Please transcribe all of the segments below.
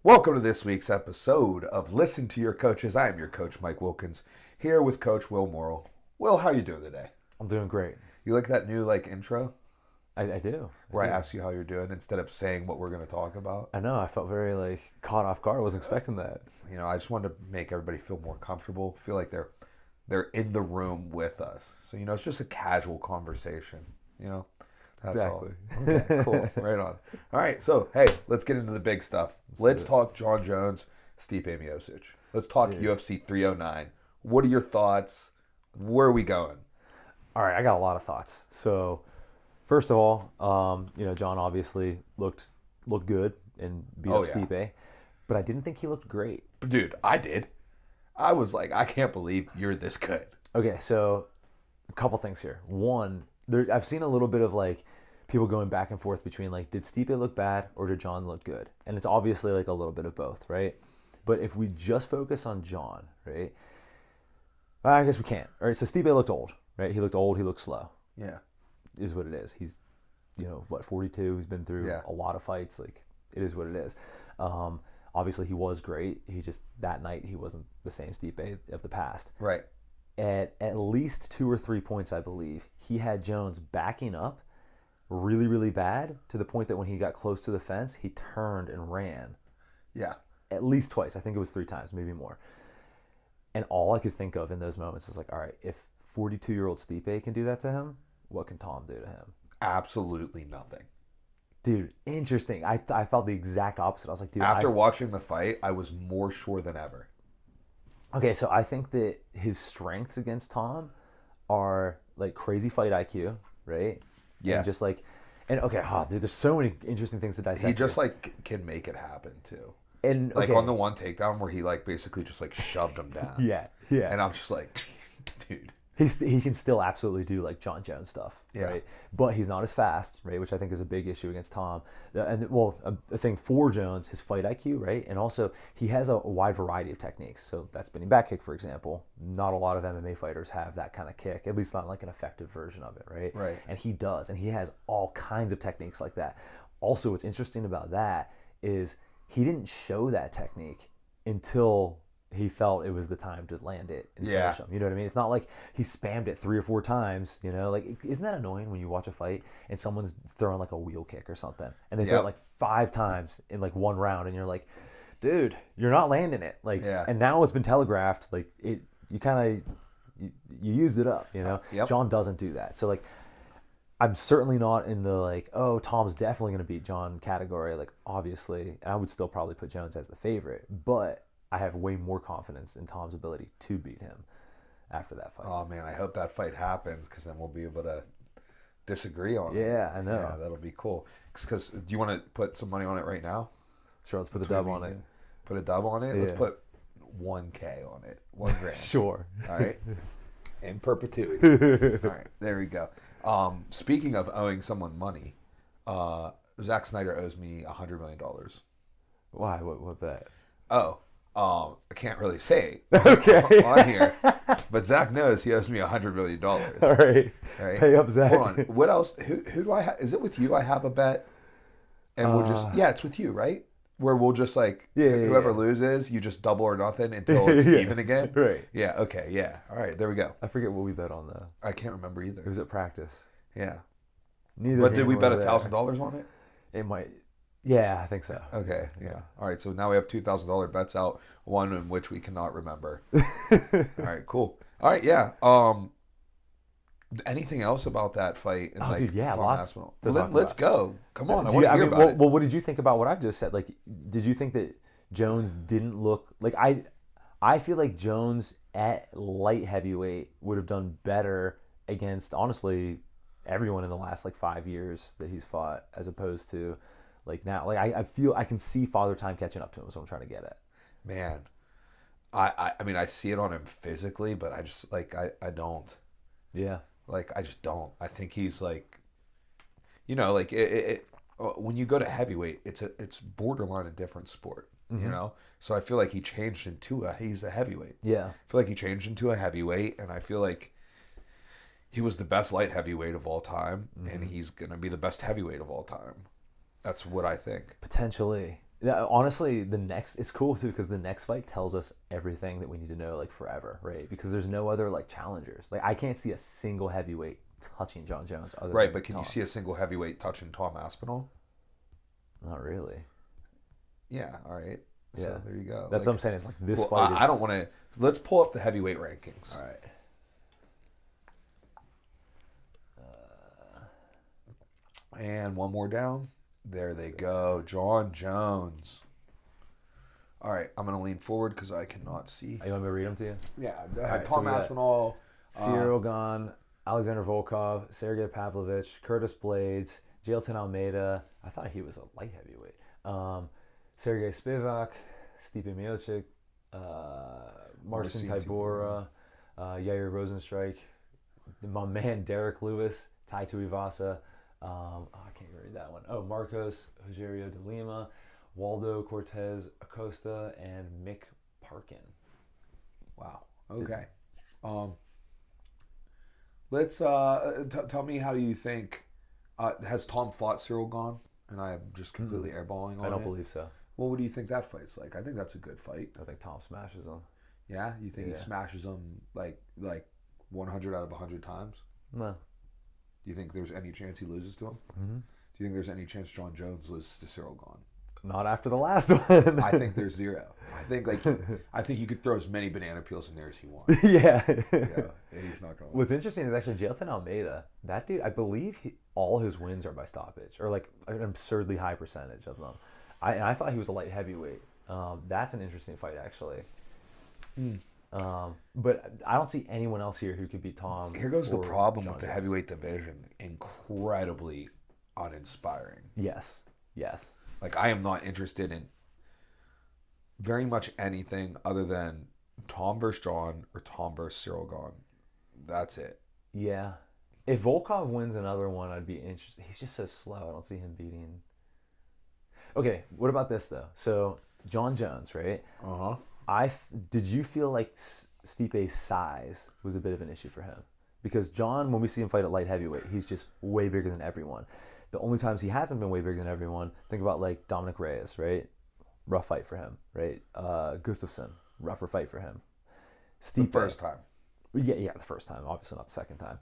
Welcome to this week's episode of Listen to Your Coaches. I am your coach, Mike Wilkins, here with Coach Will Morrill. Will, how are you doing today? I'm doing great. You like that new intro I do. where I ask you how you're doing instead of saying what we're going to talk about? I know. I felt very caught off guard. I wasn't expecting that. I just wanted to make everybody feel more comfortable, feel like they're in the room with us. So it's just a casual conversation. That's Exactly. all. Okay, cool. Right on. All right, so hey, let's get into the big stuff. Let's talk Jon Jones, Stipe Miocic. Let's talk UFC 309. What are your thoughts? Where are we going? All right, I got a lot of thoughts. So, first of all, Jon obviously looked good and beat up Stipe, but I didn't think he looked great. Dude, I did. I was like, I can't believe you're this good. Okay, so a couple things here. One, I've seen a little bit of people going back and forth between did Stipe look bad or did Jon look good? And it's obviously a little bit of both, right? But if we just focus on Jon, right? I guess we can't. All right, so Stipe looked old, right? He looked old, he looked slow. Yeah. Is what it is. He's 42, he's been through a lot of fights. It is what it is. Obviously he was great. He just that night he wasn't the same Stipe of the past. Right. At least 2 or 3 points, I believe, he had Jones backing up really, really bad to the point that when he got close to the fence, he turned and ran. Yeah. At least twice. I think it was 3 times, maybe more. And all I could think of in those moments is all right, if 42-year-old Stipe can do that to him, what can Tom do to him? Absolutely nothing. Dude, interesting. I felt the exact opposite. I was like, dude. After watching the fight, I was more sure than ever. Okay, so I think that his strengths against Tom are crazy fight IQ, right? Yeah. And just dude, there's so many interesting things to dissect. He just can make it happen too. And on the one takedown where he basically just shoved him down. Yeah. And I'm just like, dude. He can still absolutely do Jon Jones stuff, right? But he's not as fast, right? Which I think is a big issue against Tom. And a thing for Jones, his fight IQ, right? And also he has a wide variety of techniques. So that spinning back kick, for example, not a lot of MMA fighters have that kind of kick, at least not an effective version of it, right? Right. And he does, and he has all kinds of techniques like that. Also, what's interesting about that is he didn't show that technique until he felt it was the time to land it and finish him. You know what I mean? It's not like he spammed it 3 or 4 times, isn't that annoying when you watch a fight and someone's throwing a wheel kick or something and they throw it 5 times in one round and you're like, dude, you're not landing it. And now it's been telegraphed, you used it up, Jon doesn't do that. So I'm certainly not in the Tom's definitely going to beat Jon category. Obviously, I would still probably put Jones as the favorite, but I have way more confidence in Tom's ability to beat him after that fight. Oh man, I hope that fight happens because then we'll be able to disagree on it. Yeah, I know. Yeah, that'll be cool. Because do you want to put some money on it right now? Sure, let's put the dub on it. Put a dub on it? Yeah. Let's put 1K on it. 1 grand. Sure. All right. In perpetuity. All right. There we go. Speaking of owing someone money, Zack Snyder owes me $100 million. Why? What bet? I can't really say okay. on here, but Zach knows he owes me $100 million. All right. Pay up, Zach. Hold on. What else? Who do I have? Is it with you? I have a bet, and we'll just it's with you, right? Where we'll just whoever loses, you just double or nothing until it's even again. Right. Yeah. Okay. Yeah. All right. There we go. I forget what we bet on though. I can't remember either. It was at practice. Yeah. Neither. But did we bet $1,000 on it? It might. Yeah, I think so. Okay, yeah. All right, so now we have $2,000 bets out, one in which we cannot remember. All right, cool. All right, yeah. Anything else about that fight? Dude, yeah, lots. Let's go. Come on, I want to hear about it. Well, what did you think about what I just said? Did you think that Jones didn't look I feel like Jones at light heavyweight would have done better against honestly everyone in the last 5 years that he's fought, as opposed to. Now, I feel I can see Father Time catching up to him. Is what I'm trying to get at. Man, I mean, I see it on him physically, but I just I don't. Yeah. I just don't. I think he's when you go to heavyweight, it's borderline a different sport. Mm-hmm. So I feel like he changed he's a heavyweight. Yeah. I feel like he changed into a heavyweight, and I feel like he was the best light heavyweight of all time, and he's gonna be the best heavyweight of all time. That's what I think. Potentially. Yeah, honestly, it's cool too because the next fight tells us everything that we need to know like forever, right? Because there's no other like challengers. Like I can't see a single heavyweight touching John Jones other Right, than but can Tom. you see a single heavyweight touching Tom Aspinall? Not really. Yeah, all right. Yeah, So there you go. That's what I'm saying. It's like this well, fight is. I don't want to. Let's pull up the heavyweight rankings. All right. And one more down. There they go. John Jones. All right, I'm going to lean forward because I cannot see. You want me to read them to you? Yeah, go ahead. Right, Tom so Aspinall. Cyril Gahn, Alexander Volkov, Sergey Pavlovich, Curtis Blades, Jailton Almeida. I thought he was a light heavyweight. Sergey Spivak, Stipe Miocic, Marcin Tybura, Yair Rosenstrike, my man Derek Lewis, Tai Tuivasa. I can't even read that one. Oh, Marcos Rogerio de Lima, Waldo Cortez Acosta, and Mick Parkin. Wow. Okay. Let's tell me how you think. Has Tom fought Cyril Gahn? And I am just completely airballing on it. I don't believe so. Well, what do you think that fight's like? I think that's a good fight. I think Tom smashes him. Yeah, you think he smashes him like 100 out of 100 times? No. Do you think there's any chance he loses to him? Mm-hmm. Do you think there's any chance John Jones loses to Cyril Gahn? Not after the last one. I think there's zero. I think you could throw as many banana peels in there as you want. Yeah. He's not going to. What's interesting is actually Jailton Almeida. That dude, I believe all his wins are by stoppage, or like an absurdly high percentage of them. I thought he was a light heavyweight. That's an interesting fight, actually. But I don't see anyone else here who could beat Tom. Here goes the problem John with the Jones. heavyweight division. Incredibly uninspiring. Yes. Like, I am not interested in very much anything other than Tom versus John or Tom versus Cyril Gahn. That's it. Yeah. If Volkov wins another one, I'd be interested. He's just so slow. I don't see him beating. Okay, what about this, though? So, John Jones, right? Did you feel like Stipe's size was a bit of an issue for him? Because John, when we see him fight at light heavyweight, he's just way bigger than everyone. The only times he hasn't been way bigger than everyone, think about like Dominic Reyes, right? Rough fight for him, right? Gustafsson, rougher fight for him. Stipe, The first time. Yeah, the first time, obviously not the second time.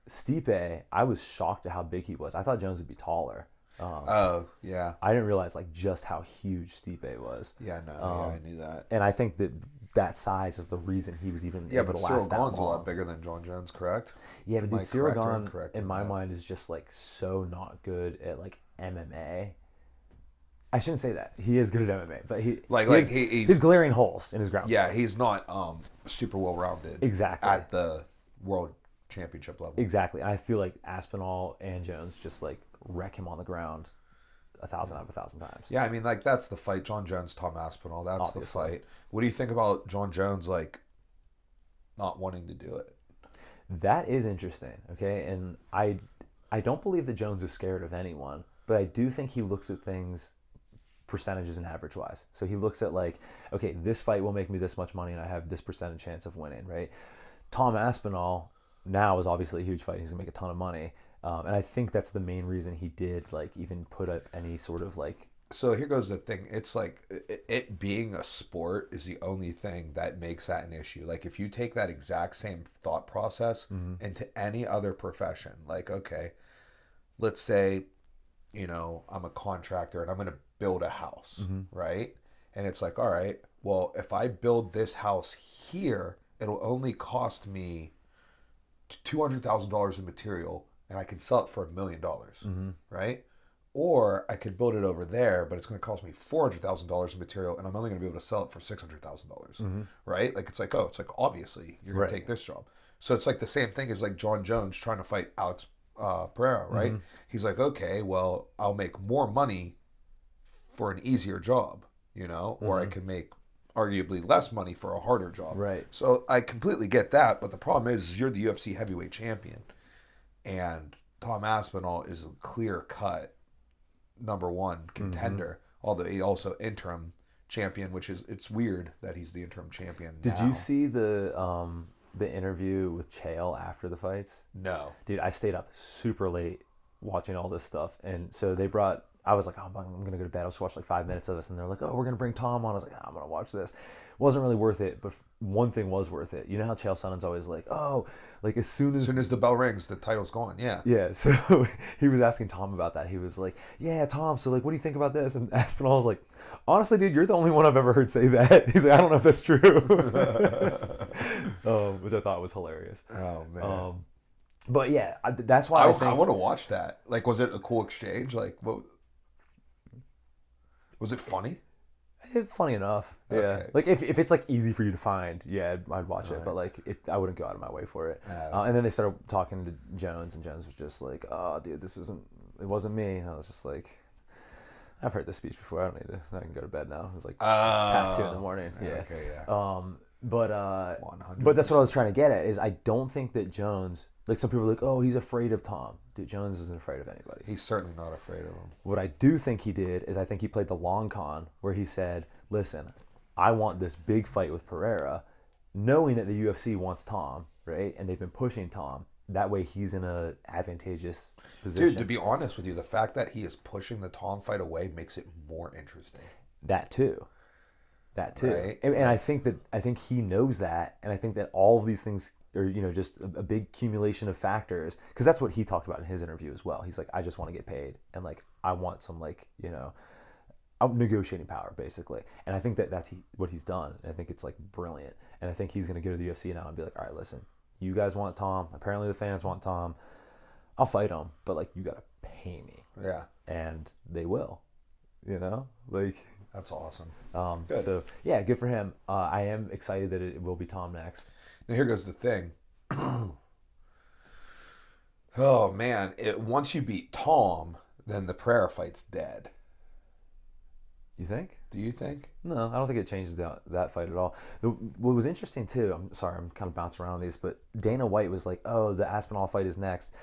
Stipe, I was shocked at how big he was. I thought Jones would be taller. Oh, yeah. I didn't realize like just how huge Stipe was. Yeah, no, I knew that. And I think that size is the reason he was even able But to Cyril last that Gahn's a long. lot bigger than John Jones, correct? Yeah, but Am I dude, Cyril correct or Gahn, incorrect in in my that? mind, is just like so not good at like MMA. I shouldn't say that. He is good at MMA, but he's glaring holes in his ground. Yeah, he's not super well rounded. Exactly. At the world championship level. Exactly. And I feel like Aspinall and Jones just like wreck him on the ground 1,000 out of 1,000 times. Yeah, I mean, like, that's the fight. John Jones, Tom Aspinall, that's Obviously. the fight. What do you think about John Jones, like, not wanting to do it? That is interesting, okay? And I don't believe that Jones is scared of anyone, but I do think he looks at things percentages and average-wise. So he looks at, like, okay, this fight will make me this much money and I have this percentage chance of winning, right? Tom Aspinall now is obviously a huge fight. He's going to make a ton of money. And I think that's the main reason he did, like, even put up any sort of, like... So here goes the thing. It's like, it being a sport is the only thing that makes that an issue. Like, if you take that exact same thought process into any other profession, like, okay, let's say, you know, I'm a contractor and I'm going to build a house, right? And it's like, all right, well, if I build this house here, it'll only cost me $200,000 in material, and I can sell it for $1 million, right? Or I could build it over there, but it's going to cost me $400,000 in material, and I'm only going to be able to sell it for $600,000, right? Like, it's like, oh, it's like, obviously you're going to take this job. So it's like the same thing as like John Jones trying to fight Alex Pereira, right? He's like, okay, well, I'll make more money for an easier job, you know, or I can make arguably less money for a harder job. Right. So I completely get that, but the problem is you're the UFC heavyweight champion, and Tom Aspinall is a clear-cut number one contender, although he also interim champion, which is, it's weird that he's the interim champion Did now. you see the interview with Chael after the fights? No. Dude, I stayed up super late watching all this stuff. And so they brought I was like, oh, I'm going to go to bed. I was watch like 5 minutes of this. And they're like, oh, we're going to bring Tom on. I was like, I'm going to watch this. Wasn't really worth it, but one thing was worth it. You know how Chael Sonnen's always like, oh, like as soon as the bell rings, the title's gone. Yeah. Yeah, so he was asking Tom about that. He was like, yeah, Tom, so like, what do you think about this? And Aspinall was like, honestly, dude, you're the only one I've ever heard say that. He's like, I don't know if that's true. Which I thought was hilarious. Oh, man. But yeah, that's why I think... I want to watch that. Like, was it a cool exchange? Like, what... Was it funny? Funny enough, yeah. Okay. Like if it's like easy for you to find, yeah, I'd watch it. But like I wouldn't go out of my way for it. And then they started talking to Jones, and Jones was just like, "Oh, dude, it wasn't me." And I was just like, "I've heard this speech before. I don't need to. I can go to bed now." It was like past 2 a.m. Yeah. Okay, yeah. But that's what I was trying to get at. Is I don't think that Jones, like some people are like, oh, he's afraid of Tom. Dude, Jones isn't afraid of anybody. He's certainly not afraid of him. What I do think he did is I think he played the long con where he said, listen, I want this big fight with Pereira, knowing that the UFC wants Tom, right? And they've been pushing Tom. That way he's in a advantageous position. Dude, to be honest with you, the fact that he is pushing the Tom fight away makes it more interesting. That too. Right? And I think he knows that, and I think that all of these things are, just a big accumulation of factors, because that's what he talked about in his interview as well. He's like, I just want to get paid, and like I want some negotiating power, basically. And I think that that's what he's done. And I think it's like brilliant. And I think he's going to go to the UFC now and be like, all right, listen, you guys want Tom. Apparently the fans want Tom. I'll fight him, but like you got to pay me. Yeah. And they will. Like. That's awesome. Good. So yeah, good for him. I am excited that it will be Tom next. Now here goes the thing. Oh man, once you beat Tom, then the Pereira fight's dead. You think? Do you think? No, I don't think it changes that fight at all. What was interesting too, I'm sorry, I'm kind of bouncing around on these, but Dana White was like, oh, the Aspinall fight is next.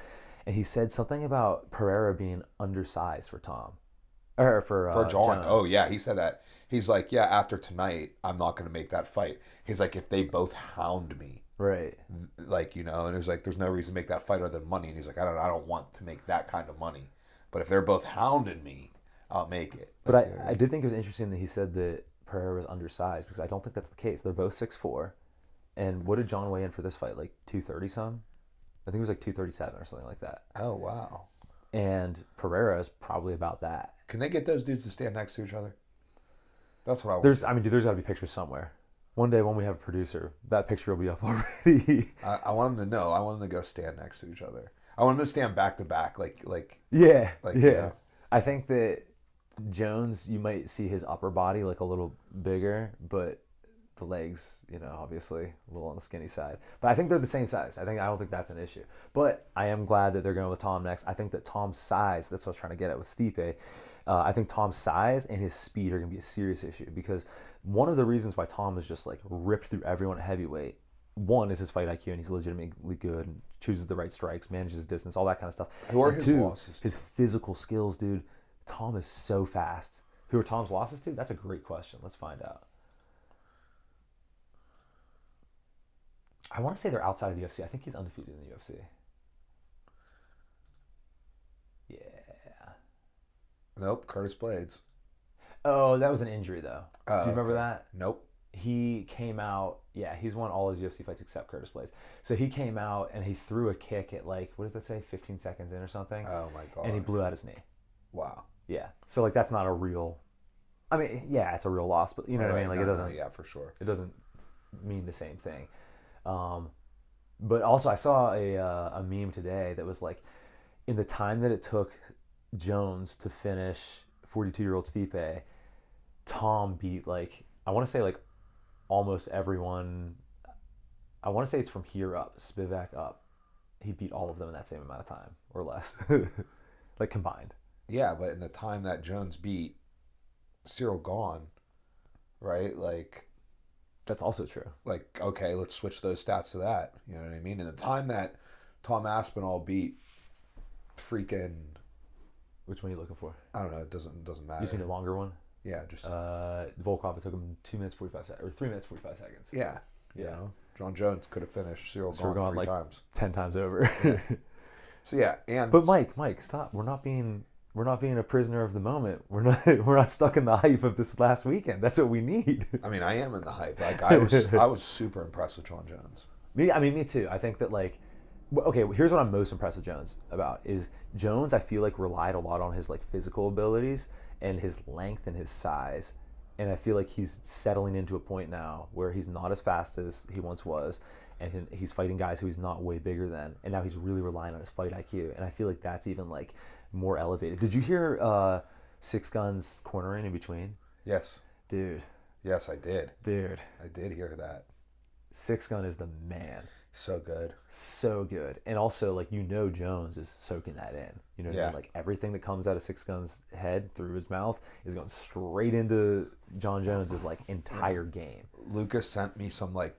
And he said something about Pereira being undersized for Tom. Or for John. Oh, yeah, he said that. He's like, yeah, after tonight, I'm not going to make that fight. He's like, if they both hound me. Right. Like, and it was like, there's no reason to make that fight other than money. And he's like, I don't want to make that kind of money. But if they're both hounding me, I'll make it. But I did think it was interesting that he said that Pereira was undersized, because I don't think that's the case. They're both 6'4". And what did John weigh in for this fight? Like 230 some? I think it was like 237 or something like that. Oh, wow. And Pereira is probably about that. Can they get those dudes to stand next to each other? That's what I want. There's got to be pictures somewhere. One day when we have a producer, that picture will be up already. I want them to know. I want them to go stand next to each other. I want them to stand back to back, Yeah. I think that Jones, you might see his upper body like a little bigger, but the legs, obviously a little on the skinny side. But I think they're the same size. I don't think that's an issue. But I am glad that they're going with Tom next. I think that Tom's size, that's what I was trying to get at with Stipe. I think Tom's size and his speed are going to be a serious issue, because one of the reasons why Tom is just like ripped through everyone at heavyweight, one is his fight IQ, and he's legitimately good and chooses the right strikes, manages his distance, all that kind of stuff. Who are his losses? His physical skills, dude. Tom is so fast. Who are Tom's losses to? That's a great question. Let's find out. I want to say they're outside of the UFC. I think he's undefeated in the UFC. Yeah. Nope, Curtis Blades. Oh, that was an injury, though. Do you remember that? Nope. He came out, he's won all his UFC fights except Curtis Blades. So he came out and he threw a kick at what does that say, 15 seconds in or something? Oh, my God. And he blew out his knee. Wow. Yeah. So, that's not a real... I mean, yeah, it's a real loss, but you know what I mean? It doesn't... Yeah, for sure. It doesn't mean the same thing. But also I saw a meme today that was like, in the time that it took Jones to finish 42-year-old Stipe, Tom beat I want to say almost everyone. I want to say it's from here up, Spivak up. He beat all of them in that same amount of time or less, combined. Yeah, but in the time that Jones beat Cyril Gahn, right? That's also true. Okay, let's switch those stats to that. You know what I mean? In the time that Tom Aspinall beat freaking... Which one are you looking for? I don't know. It doesn't matter. You seen a longer one? Yeah, just... Volkov, it took him 2 minutes 45 seconds, or 3 minutes 45 seconds. Yeah. You know, John Jones could have finished Cyril Gahn 3 times. 10 times over. Yeah. So yeah, and... But Mike, stop. We're not being we're not being a prisoner of the moment. We're not stuck in the hype of this last weekend. That's what we need. I mean, I am in the hype. Like I was super impressed with Jon Jones. Me too. I think that like, okay, here's what I'm most impressed with Jones about is Jones. I feel like relied a lot on his like physical abilities and his length and his size, and I feel like he's settling into a point now where he's not as fast as he once was, and he's fighting guys who he's not way bigger than, and now he's really relying on his fight IQ, and I feel like that's even like more elevated. Did you hear Six Guns cornering in between? Yes. Dude. Yes, I did. Dude. I did hear that. Six Gun is the man. So good. So good. And also, like, Jones is soaking that in. You know what I mean? Like, everything that comes out of Six Gun's head through his mouth is going straight into Jon Jones's, like, entire game. Lucas sent me some, like,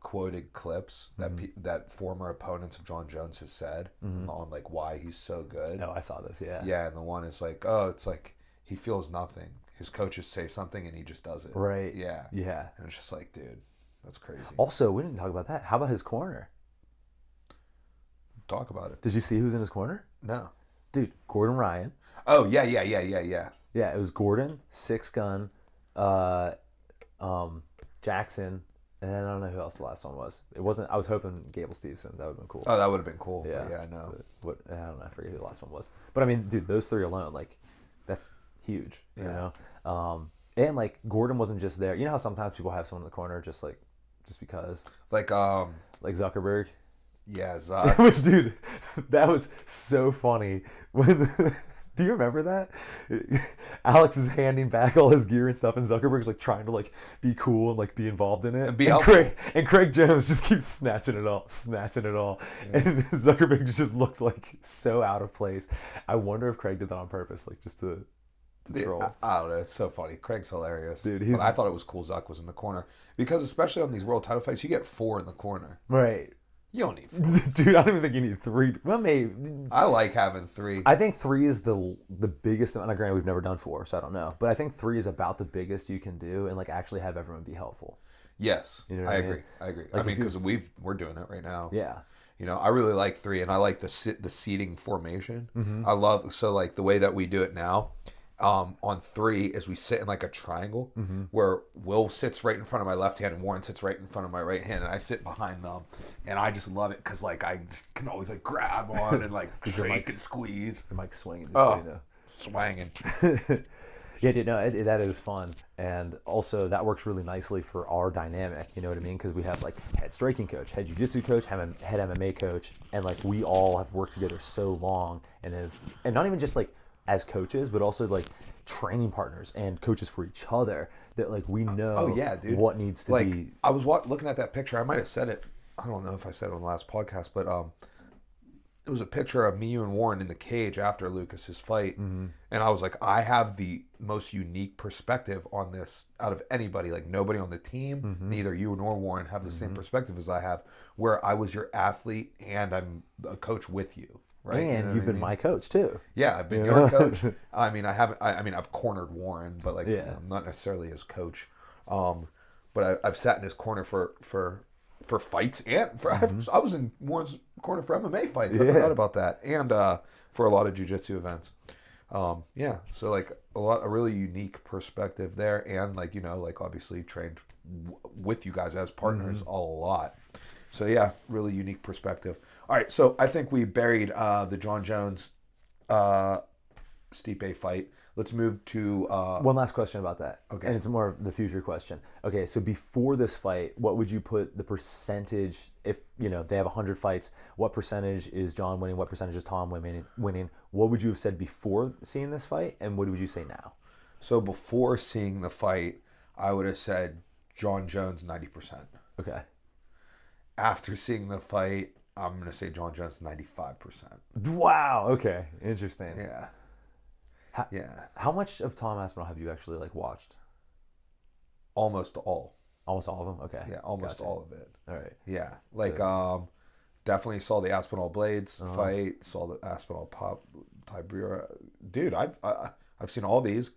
quoted clips that that former opponents of Jon Jones has said on, like, why he's so good. Oh, I saw this, yeah. Yeah, and the one is like, oh, it's like he feels nothing. His coaches say something and he just does it. Right. Yeah. Yeah. And it's just like, dude, that's crazy. Also, we didn't talk about that. How about his corner? Talk about it. Did you see who's in his corner? No. Dude, Gordon Ryan. Oh, yeah. Yeah, it was Gordon, Six Gun, Jackson, and I don't know who else the last one was. It wasn't. I was hoping Gable Stevenson. That would have been cool. Oh, that would have been cool. Yeah, yeah, I know. But I don't know. I forget who the last one was. But I mean, dude, those three alone, like, that's huge. You know, and like Gordon wasn't just there. You know how sometimes people have someone in the corner just because. Like Zuckerberg. Yeah, Zuck. Which, dude, that was so funny when. Do you remember that? Alex is handing back all his gear and stuff, and Zuckerberg's like trying to like be cool and like be involved in it. And Craig Jones just keeps snatching it all. Yeah. And Zuckerberg just looked like so out of place. I wonder if Craig did that on purpose, like just to troll. I don't know. It's so funny. Craig's hilarious. Dude, but I thought it was cool Zuck was in the corner because especially on these world title fights, you get 4 in the corner. Right. You don't need 4. Dude, I don't even think you need 3. Well, maybe. I like having 3. I think 3 is the biggest. And granted, we've never done 4, so I don't know. But I think 3 is about the biggest you can do, and like actually have everyone be helpful. Yes, you know I agree. Like I mean, because we're doing it right now. Yeah. You know, I really like 3, and I like the seating formation. Mm-hmm. I love like the way that we do it now. On 3 is we sit in like a triangle where Will sits right in front of my left hand and Warren sits right in front of my right hand, and I sit behind them, and I just love it because like I just can always like grab on and like shake and squeeze. The mic's swinging. Swanging. Yeah, dude, no, that is fun, and also that works really nicely for our dynamic. You know what I mean? Because we have like head striking coach, head jiu-jitsu coach, head MMA coach, and like we all have worked together so long, and not even just like as coaches, but also like training partners and coaches for each other. That like we know dude. What needs to be. I was looking at that picture. I might have said it. I don't know if I said it on the last podcast, but it was a picture of me, you, and Warren in the cage after Lucas's fight, and I was like, I have the most unique perspective on this out of anybody. Like nobody on the team, neither you nor Warren have the same perspective as I have. Where I was your athlete and I'm a coach with you. Right? And you know you've been my coach too. Yeah, I've been your coach. I mean, I haven't. I mean, I've cornered Warren, but like, I'm not necessarily his coach. But I've sat in his corner for fights, and I was in Warren's corner for MMA fights. I forgot about that, and for a lot of jiu-jitsu events. So like a really unique perspective there, and like like obviously trained with you guys as partners a lot. So yeah, really unique perspective. All right, so I think we buried the Jon Jones Stipe fight. Let's move to one last question about that. Okay, and it's more of the future question. Okay, so before this fight, what would you put the percentage? If they have 100 fights, what percentage is Jon winning? What percentage is Tom winning? What would you have said before seeing this fight, and what would you say now? So before seeing the fight, I would have said Jon Jones 90%. Okay. After seeing the fight, I'm going to say Jon Jones 95%. Wow. Okay. Interesting. Yeah. How much of Tom Aspinall have you actually like watched? Almost all. Almost all of them? Okay. Yeah, almost all of it. All right. Yeah. Like, definitely saw the Aspinall Blades fight, saw the Aspinall Pop Tibera. Dude, I've seen all these.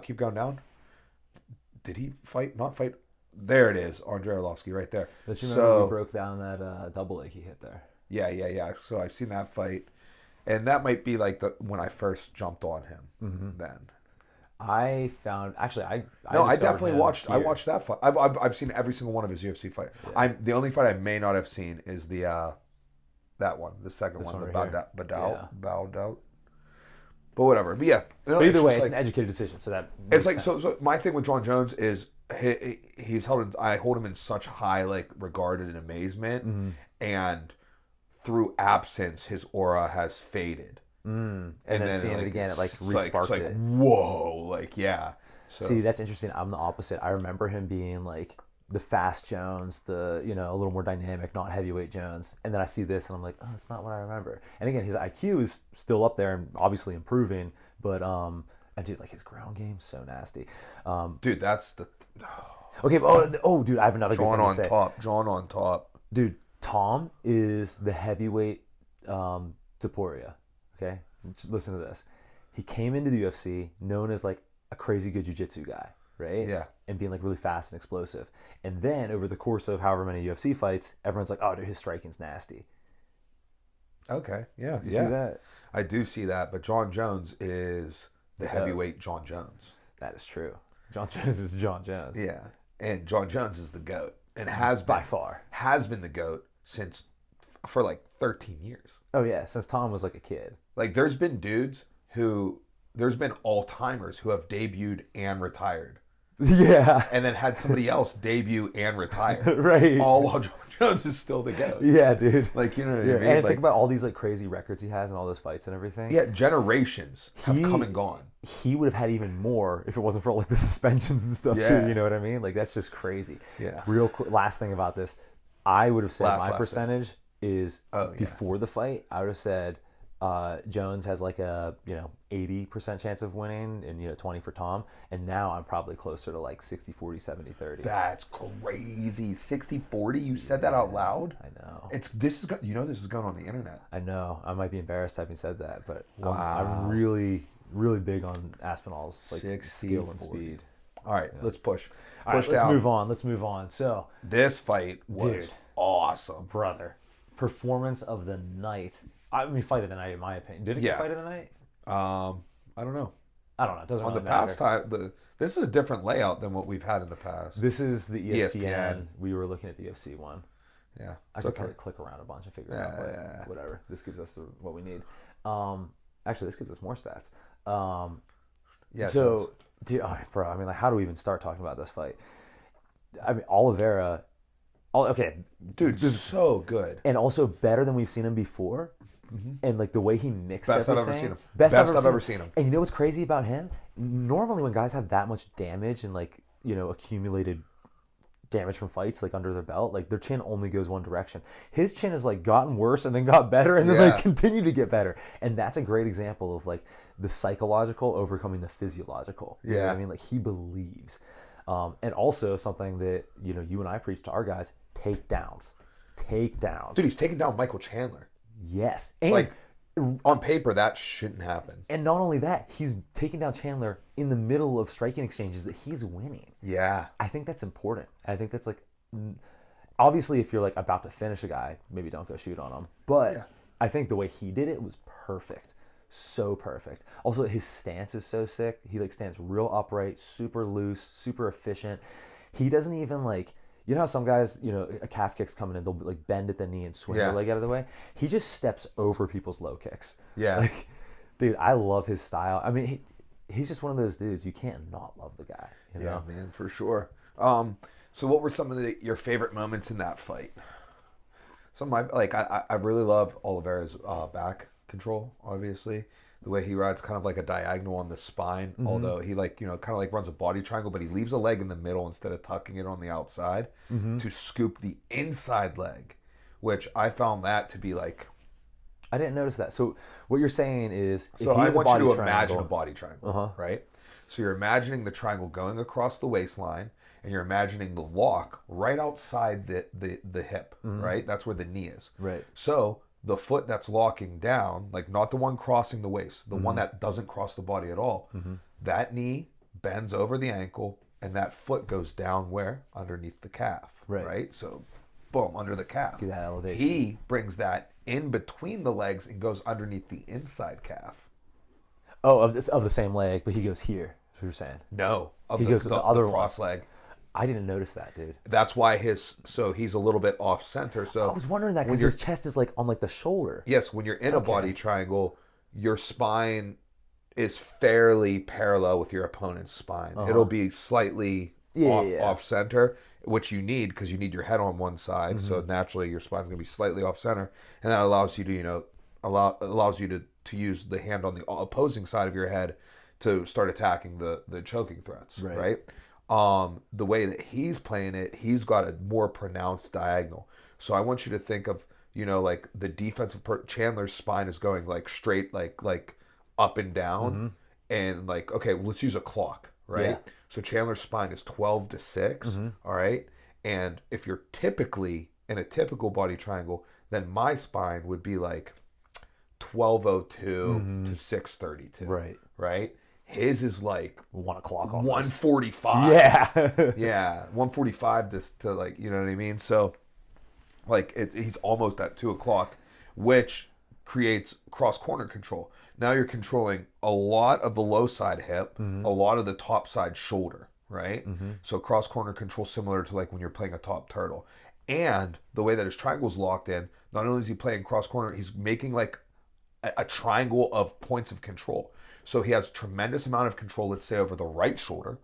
Keep going down. Did he fight? Not fight? There it is, Andrei Arlovsky right there. Don't you remember we broke down that double leg he hit there? Yeah. So I've seen that fight, And that might be like when I first jumped on him. Then I found actually I definitely watched. Here. I watched that fight. I've seen every single one of his UFC fights. Yeah. The only fight I may not have seen is the that one, the second one, the Badal. But whatever. But yeah. But either way, it's an educated decision. So that it's like sense. So my thing with Jon Jones is he's held. I hold him in such high regard and amazement, and through absence, his aura has faded. And then seeing it again, it re-sparked it. Whoa, yeah. So. See, that's interesting. I'm the opposite. I remember him being the fast Jones, the a little more dynamic, not heavyweight Jones, and then I see this and I'm like, oh, it's not what I remember. And again, his IQ is still up there and obviously improving, but and dude, his ground game's so nasty. Dude, that's the. Okay, dude, I have another good thing to say. John on top. Dude, Tom is the heavyweight Taporia. Okay, just listen to this. He came into the UFC known as a crazy good jiu-jitsu guy, right? Yeah. And being really fast and explosive. And then over the course of however many UFC fights, everyone's like, oh, dude, his striking's nasty. Okay, yeah. You see that? I do see that, but Jon Jones is the heavyweight Jon Jones. That is true. Jon Jones is Jon Jones. Yeah, and Jon Jones is the GOAT. And has been, by far. Has been the GOAT for 13 years. Oh, yeah, since Tom was a kid. There's been all-timers who have debuted and retired. Yeah. And then had somebody else debut and retire. Right. All while Jon Jones is still the GOAT. Yeah, dude. You know what I mean? And think about all these crazy records he has and all those fights and everything. Yeah, generations have come and gone. He would have had even more if it wasn't for the suspensions and stuff too. You know what I mean? That's just crazy. Yeah. Real quick, last thing about this, I would have said my percentage is before the fight. I would have said Jones has a 80% chance of winning and 20 for Tom, and now I'm probably closer to 60-40, 70-30. That's crazy. 60-40? You said that out loud? I know. This is going on the internet. I know. I might be embarrassed having said that, but wow. I'm really big on Aspinall's skill and speed. All right, let's push. All right, let's move on. So this fight was awesome, brother. Performance of the night. I mean, fight of the night, in my opinion. Did it get fight of the night? I don't know. It doesn't really matter. Past time, this is a different layout than what we've had in the past. This is the ESPN. We were looking at the UFC one. Yeah, I could probably click around a bunch and figure it out. But whatever. This gives us what we need. Actually, this gives us more stats. So, dude, bro, I mean, how do we even start talking about this fight? I mean, Oliveira. Okay, dude, this is so good, and also better than we've seen him before. And the way he mixed everything. I've ever seen him. Best I've ever seen him. And you know what's crazy about him? Normally, when guys have that much damage and accumulated damage from fights under their belt, their chin only goes one direction. His chin has gotten worse and then got better and then continued to get better. And that's a great example of the psychological overcoming the physiological. You know what I mean? He believes. And also something that you and I preach to our guys: takedowns. Dude, he's taking down Michael Chandler. Yes. And on paper, that shouldn't happen. And not only that, he's taking down Chandler in the middle of striking exchanges that he's winning. Yeah. I think that's important. I think that's obviously if you're about to finish a guy, maybe don't go shoot on him. But I think the way he did it was perfect. So perfect. Also, his stance is so sick. He stands real upright, super loose, super efficient. He doesn't even you know how some guys, a calf kick's coming in, they'll bend at the knee and swing their leg out of the way? He just steps over people's low kicks. Yeah. Dude, I love his style. I mean, he's just one of those dudes. You can't not love the guy. You know? Yeah, man, for sure. So what were some of your favorite moments in that fight? Some of my, I really love Oliveira's back control, obviously. The way he rides kind of a diagonal on the spine, although he kind of runs a body triangle, but he leaves a leg in the middle instead of tucking it on the outside to scoop the inside leg, which I found that to be I didn't notice that. So what you're saying is, so I want you to imagine a body triangle, right? So you're imagining the triangle going across the waistline, and you're imagining the lock right outside the hip, right? That's where the knee is. Right. So the foot that's locking down, not the one crossing the waist, the one that doesn't cross the body at all, that knee bends over the ankle, and that foot goes down where? Underneath the calf, right? So, boom, under the calf. Get that elevation. He brings that in between the legs and goes underneath the inside calf. Oh, of the same leg, but he goes here. That's what you're saying. No, He goes to the other cross leg. I didn't notice that, dude. That's why he's a little bit off center. So I was wondering that because his chest is like on like the shoulder. Yes, when you're in a body triangle, your spine is fairly parallel with your opponent's spine. It'll be slightly off center, which you need because you need your head on one side. So naturally, your spine's going to be slightly off center, and that allows you to allows you to use the hand on the opposing side of your head to start attacking the choking threats. Right. The way that he's playing it, he's got a more pronounced diagonal. So I want you to think of, like the defensive Chandler's spine is going like straight, like up and down, and like, okay, let's use a clock, right? Yeah. So Chandler's spine is 12 to 6, all right? And if you're typically in a typical body triangle, then my spine would be like 12:02 to 6:32, right? His is like 1 o'clock, 1:45. Yeah, yeah, 1:45 to like, you know what I mean? So like he's almost at 2 o'clock, which creates cross corner control. Now you're controlling a lot of the low side hip, a lot of the top side shoulder, right? So cross corner control similar to like when you're playing a top turtle. And the way that his triangle's locked in, not only is he playing cross corner, he's making like a triangle of points of control. So he has tremendous amount of control, let's say, over the right shoulder,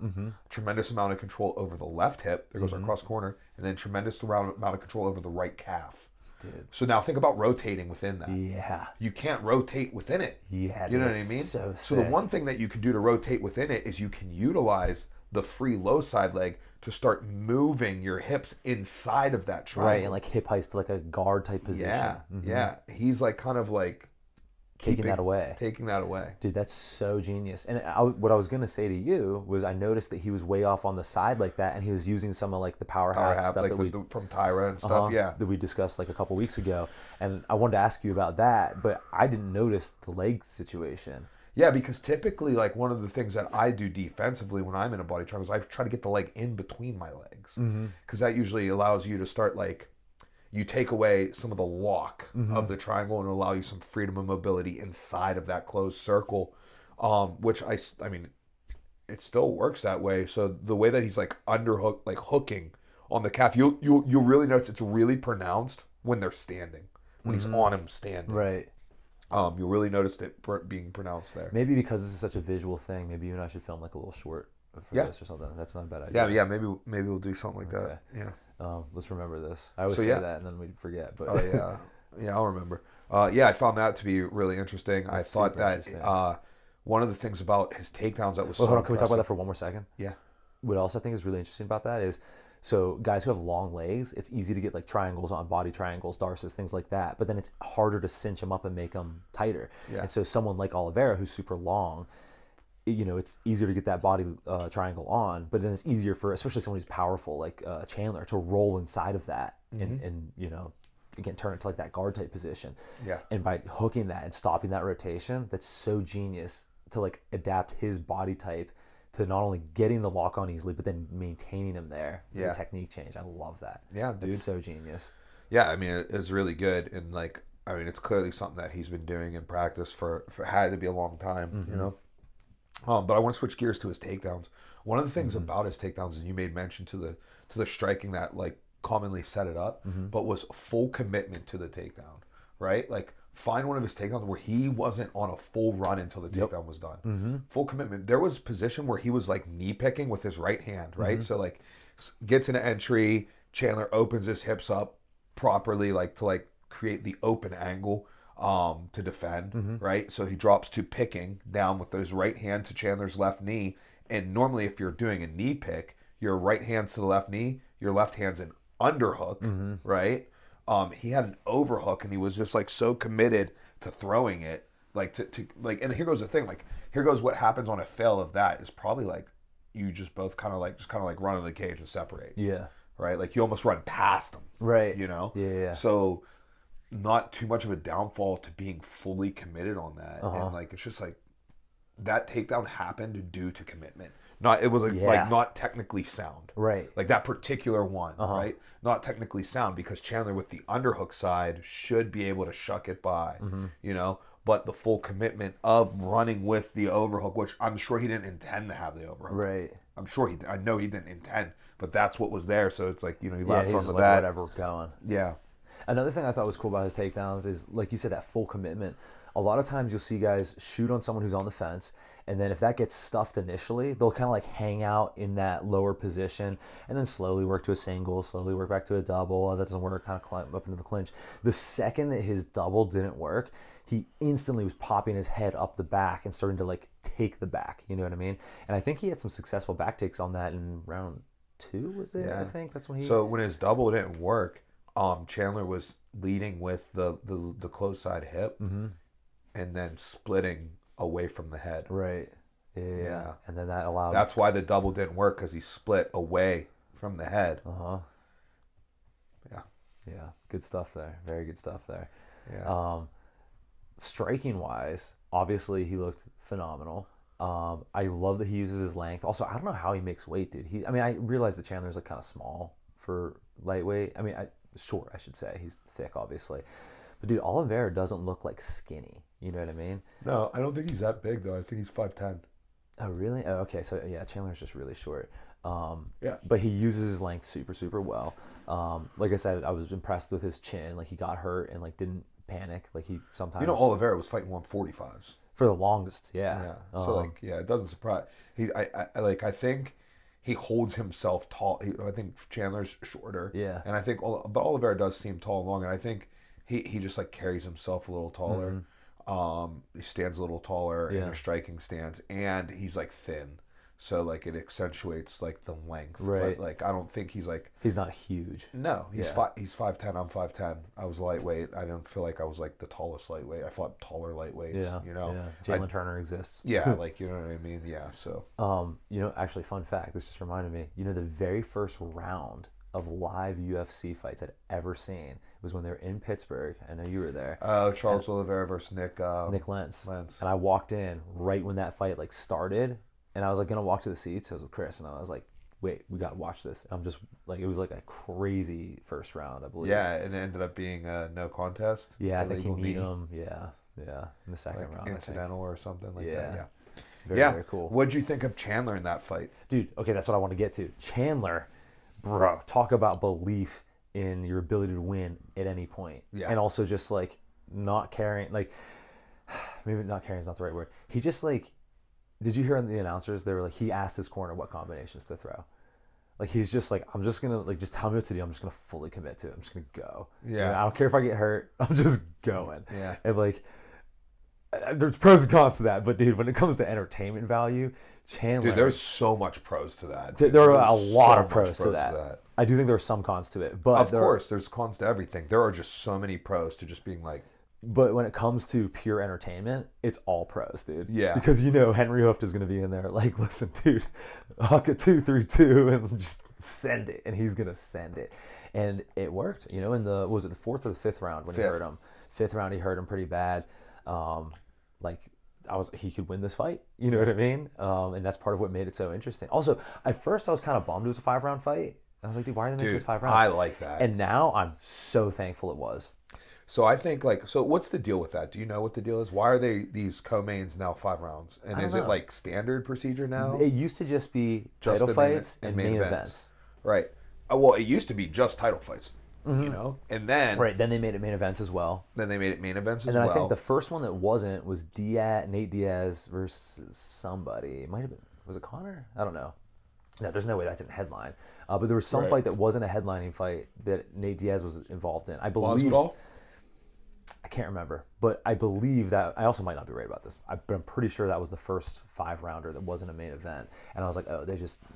tremendous amount of control over the left hip, there goes our cross corner, and then tremendous amount of control over the right calf. Dude. So now think about rotating within that. Yeah. You can't rotate within it. Yeah, you know what I mean? So the one thing that you can do to rotate within it is you can utilize the free low side leg to start moving your hips inside of that triangle. Right, and like hip heist to like a guard type position. Yeah, yeah. He's like kind of like taking that away. Dude, that's so genius. And what I was going to say to you was I noticed that he was way off on the side like that, and he was using some of like the power half stuff like that from Tyra and stuff, that we discussed like a couple weeks ago. And I wanted to ask you about that, but I didn't notice the leg situation. Yeah, because typically, like one of the things that I do defensively when I'm in a body triangle is I try to get the leg in between my legs, because that usually allows you to start like, you take away some of the lock of the triangle and allow you some freedom and mobility inside of that closed circle, which I mean, it still works that way. So the way that he's like underhook, like hooking on the calf, you'll really notice it's really pronounced when they're standing, when he's on him standing. Right. You'll really notice it being pronounced there. Maybe because this is such a visual thing, maybe you and I should film like a little short for this or something. That's not a bad idea. Yeah. Maybe we'll do something like that. Yeah. Let's remember this. I always say that and then we forget. But yeah, I'll remember. I found that to be really interesting. I thought that one of the things about his takedowns that was hold on, can we talk about that for one more second? Yeah. What else I think is really interesting about that is, so guys who have long legs, it's easy to get like triangles on body triangles, darces, things like that. But then it's harder to cinch them up and make them tighter. Yeah. And so someone like Oliveira, who's super long, it's easier to get that body triangle on, but then it's easier for, especially someone who's powerful like Chandler, to roll inside of that and again, turn it to like that guard type position. Yeah. And by hooking that and stopping that rotation, that's so genius to like adapt his body type to not only getting the lock on easily, but then maintaining him there. Yeah. The technique change. I love that. Yeah, dude. That's so genius. Yeah, I mean, it's really good. And like, I mean, it's clearly something that he's been doing in practice for had to be a long time, But I want to switch gears to his takedowns. One of the things about his takedowns, and you made mention to the striking that like commonly set it up, but was full commitment to the takedown, right? Like find one of his takedowns where he wasn't on a full run until the takedown was done. Full commitment. There was a position where he was like knee picking with his right hand, right? So like gets into entry, Chandler opens his hips up properly, like to like create the open angle to defend, right? So he drops to picking down with his right hand to Chandler's left knee. And normally if you're doing a knee pick, your right hand's to the left knee, your left hand's an underhook, right? He had an overhook and he was just like so committed to throwing it, like to like, and here goes the thing, like here goes what happens on a fail of that is probably like you just both kind of like run in the cage and separate. Yeah. Right? Like you almost run past them. Right. Yeah. So not too much of a downfall to being fully committed on that. And like it's just like that takedown happened due to commitment. It was like not technically sound. Right. Like that particular one, right? Not technically sound because Chandler with the underhook side should be able to shuck it by, you know. But the full commitment of running with the overhook, which I'm sure he didn't intend to have the overhook. Right. I know he didn't intend, but that's what was there. So it's like, you know, he latched he's onto just that. like, whatever, going. Yeah. Another thing I thought was cool about his takedowns is, like you said, that full commitment. A lot of times you'll see guys shoot on someone who's on the fence, and then if that gets stuffed initially, they'll kind of like hang out in that lower position and then slowly work to a single, slowly work back to a double. Oh, that doesn't work, kind of climb up into the clinch. The second that his double didn't work, he instantly was popping his head up the back and starting to like take the back. You know what I mean? And I think he had some successful back takes on that in round 2, was it? Yeah. I think that's when he... So when his double didn't work, Chandler was leading with the close side hip and then splitting away from the head. Right. Yeah. And then that allowed... That's why the double didn't work, because he split away from the head. Yeah. Yeah. Good stuff there. Very good stuff there. Yeah. Striking wise, obviously he looked phenomenal. I love that he uses his length. Also, I don't know how he makes weight, dude. I realize that Chandler's like kind of small for lightweight. Short, I should say. He's thick, obviously. But dude, Oliveira doesn't look like skinny. You know what I mean? No, I don't think he's that big though. I think he's 5'10". Oh, really? Oh, okay. So yeah, Chandler's just really short. Yeah. But he uses his length super, super well. Like I said, I was impressed with his chin. Like he got hurt and like didn't panic. Like he sometimes... You know, Oliveira was fighting 145s. For the longest, yeah. Yeah. So it doesn't surprise. I think he holds himself tall. I think Chandler's shorter. Yeah. And I think, but Oliveira does seem tall and long, and I think he just like carries himself a little taller. He stands a little taller in a striking stance, and he's like thin. So like it accentuates like the length. Right. But like I don't think he's like... He's not huge. No, he's 5'10". I'm 5'10". I was lightweight. I didn't feel like I was like the tallest lightweight. I fought taller lightweights. Yeah. You know. Yeah. Jalen Turner exists. Yeah, like you know what I mean. Yeah. So. You know, actually, fun fact. This just reminded me. You know, the very first round of live UFC fights I'd ever seen was when they were in Pittsburgh. I know you were there. Charles Oliveira versus Nick Lentz. And I walked in right when that fight like started. And I was like gonna walk to the seats. I was with Chris, and I was like, "Wait, we gotta watch this." And I'm just like, it was like a crazy first round, I believe. Yeah, and it ended up being a no contest. Yeah, I think he beat him. Yeah, in the second round, incidental or something like that. Yeah, very cool. What'd you think of Chandler in that fight, dude? Okay, that's what I want to get to. Chandler, bro, talk about belief in your ability to win at any point. Yeah, and also just like not caring. Like maybe not caring is not the right word. He just like. Did you hear on the announcers? They were like, he asked his corner what combinations to throw. Like, he's just like, I'm just going to, like, just tell me what to do. I'm just going to fully commit to it. I'm just going to go. Yeah. I don't care if I get hurt. I'm just going. Yeah. And, like, there's pros and cons to that. But, dude, when it comes to entertainment value, Chandler... Dude, there's so much pros to that. There are a lot of pros to that. I do think there are some cons to it. But of course, there's cons to everything. There are just so many pros to just being like... But when it comes to pure entertainment, it's all pros, dude. Yeah. Because you know Henry Hooft is going to be in there like, listen, dude, huck a 2-3-2 and just send it. And he's going to send it. And it worked, you know, in the, was it the 4th or the 5th round when he hurt him? 5th round, he hurt him pretty bad. He could win this fight. You know what I mean? And that's part of what made it so interesting. Also, at first I was kind of bummed it was a 5-round fight. I was like, dude, why are they making this 5 rounds? I like that. And now I'm so thankful it was. So I think so what's the deal with that? Do you know what the deal is? Why are these co-mains now 5 rounds? And is it like standard procedure now? It used to just be title fights and main events. Right. Well, it used to be just title fights, you know? And then... Right, then they made it main events as well. And then I think the first one that wasn't was Nate Diaz versus somebody. It might have been... Was it Connor? I don't know. No, there's no way that didn't headline. But there was some fight that wasn't a headlining fight that Nate Diaz was involved in. I believe... I can't remember, but I believe that I also might not be right about this. But I'm pretty sure that was the first 5-rounder that wasn't a main event, and I was like, oh,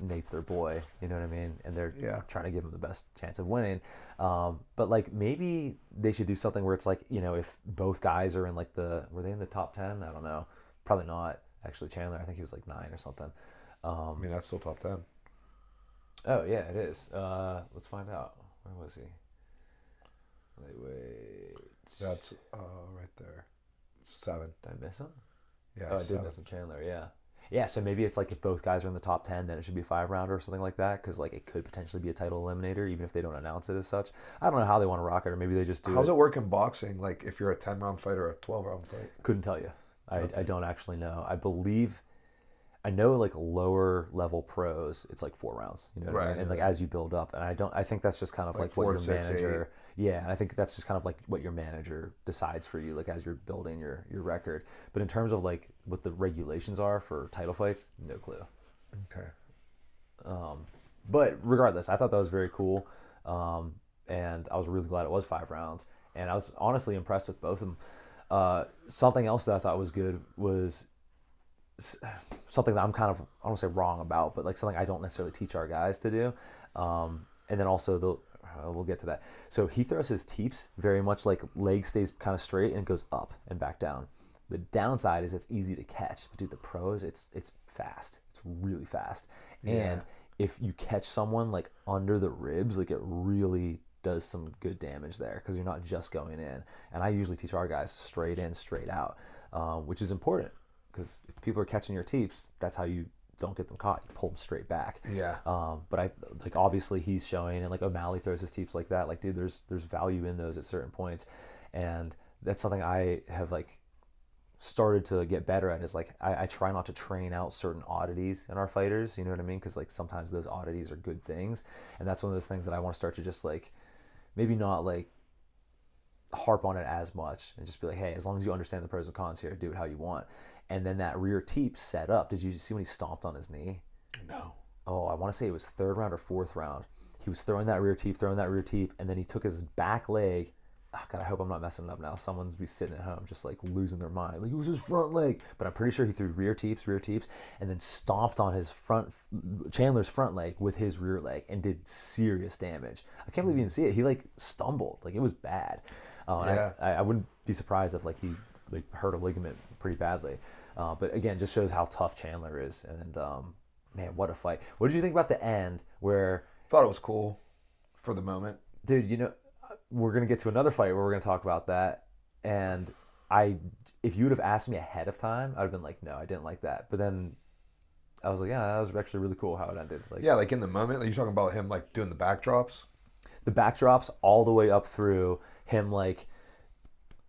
Nate's their boy, you know what I mean? And they're trying to give him the best chance of winning. But like maybe they should do something where it's like, you know, if both guys are in like were they in the top 10? I don't know, probably not. Actually, Chandler, I think he was like 9 or something. I mean, that's still top 10. Oh yeah, it is. Let's find out. Where was he? Wait. That's right there. 7. Did I miss him? Yeah. Oh, I did miss him, Chandler. Yeah. Yeah, so maybe it's like if both guys are in the top 10, then it should be a 5-rounder or something like that, because like it could potentially be a title eliminator, even if they don't announce it as such. I don't know how they want to rock it, or maybe they just do How's it work in boxing? Like if you're a 10-round fight or a 12-round fight? Couldn't tell you. I don't actually know. I know like lower level pros, it's like 4 rounds, you know what I mean? And like as you build up, and I think that's just kind of like what your manager, yeah, I think that's just kind of like what your manager decides for you, like as you're building your record. But in terms of like what the regulations are for title fights, no clue. Okay. But regardless, I thought that was very cool, and I was really glad it was 5 rounds, and I was honestly impressed with both of them. Something else that I thought was good was something that I'm kind of, I don't want to say wrong about, but like something I don't necessarily teach our guys to do. And then also we'll get to that. So he throws his teeps very much like leg stays kind of straight and goes up and back down. The downside is it's easy to catch, but dude, the pros, it's fast. It's really fast. Yeah. And if you catch someone like under the ribs, like it really does some good damage there, because you're not just going in. And I usually teach our guys straight in, straight out, which is important. Because if people are catching your teeps, that's how you don't get them caught. You pull them straight back. Yeah. But I like obviously he's showing, and like O'Malley throws his teeps like that. Like, dude, there's value in those at certain points, and that's something I have like started to get better at. Is like I try not to train out certain oddities in our fighters. You know what I mean? Because like sometimes those oddities are good things, and that's one of those things that I want to start to just like maybe not like harp on it as much, and just be like, hey, as long as you understand the pros and cons here, do it how you want. And then that rear teep set up. Did you see when he stomped on his knee? No. Oh, I want to say it was 3rd round or 4th round. He was throwing that rear teep, and then he took his back leg. Oh, God, I hope I'm not messing it up now. Someone's be sitting at home just like losing their mind. Like, it was his front leg. But I'm pretty sure he threw rear teeps, and then stomped on his Chandler's front leg with his rear leg and did serious damage. I can't believe you didn't see it. He like stumbled. Like, it was bad. Yeah. I wouldn't be surprised if like he like hurt a ligament pretty badly. But again, just shows how tough Chandler is. And man, what a fight. What did you think about the end where... Thought it was cool for the moment. Dude, you know, we're going to get to another fight where we're going to talk about that. And if you would have asked me ahead of time, I'd have been like, no, I didn't like that. But then I was like, yeah, that was actually really cool how it ended. Like, yeah, like in the moment, like you're talking about him like doing the backdrops. The backdrops all the way up through him like...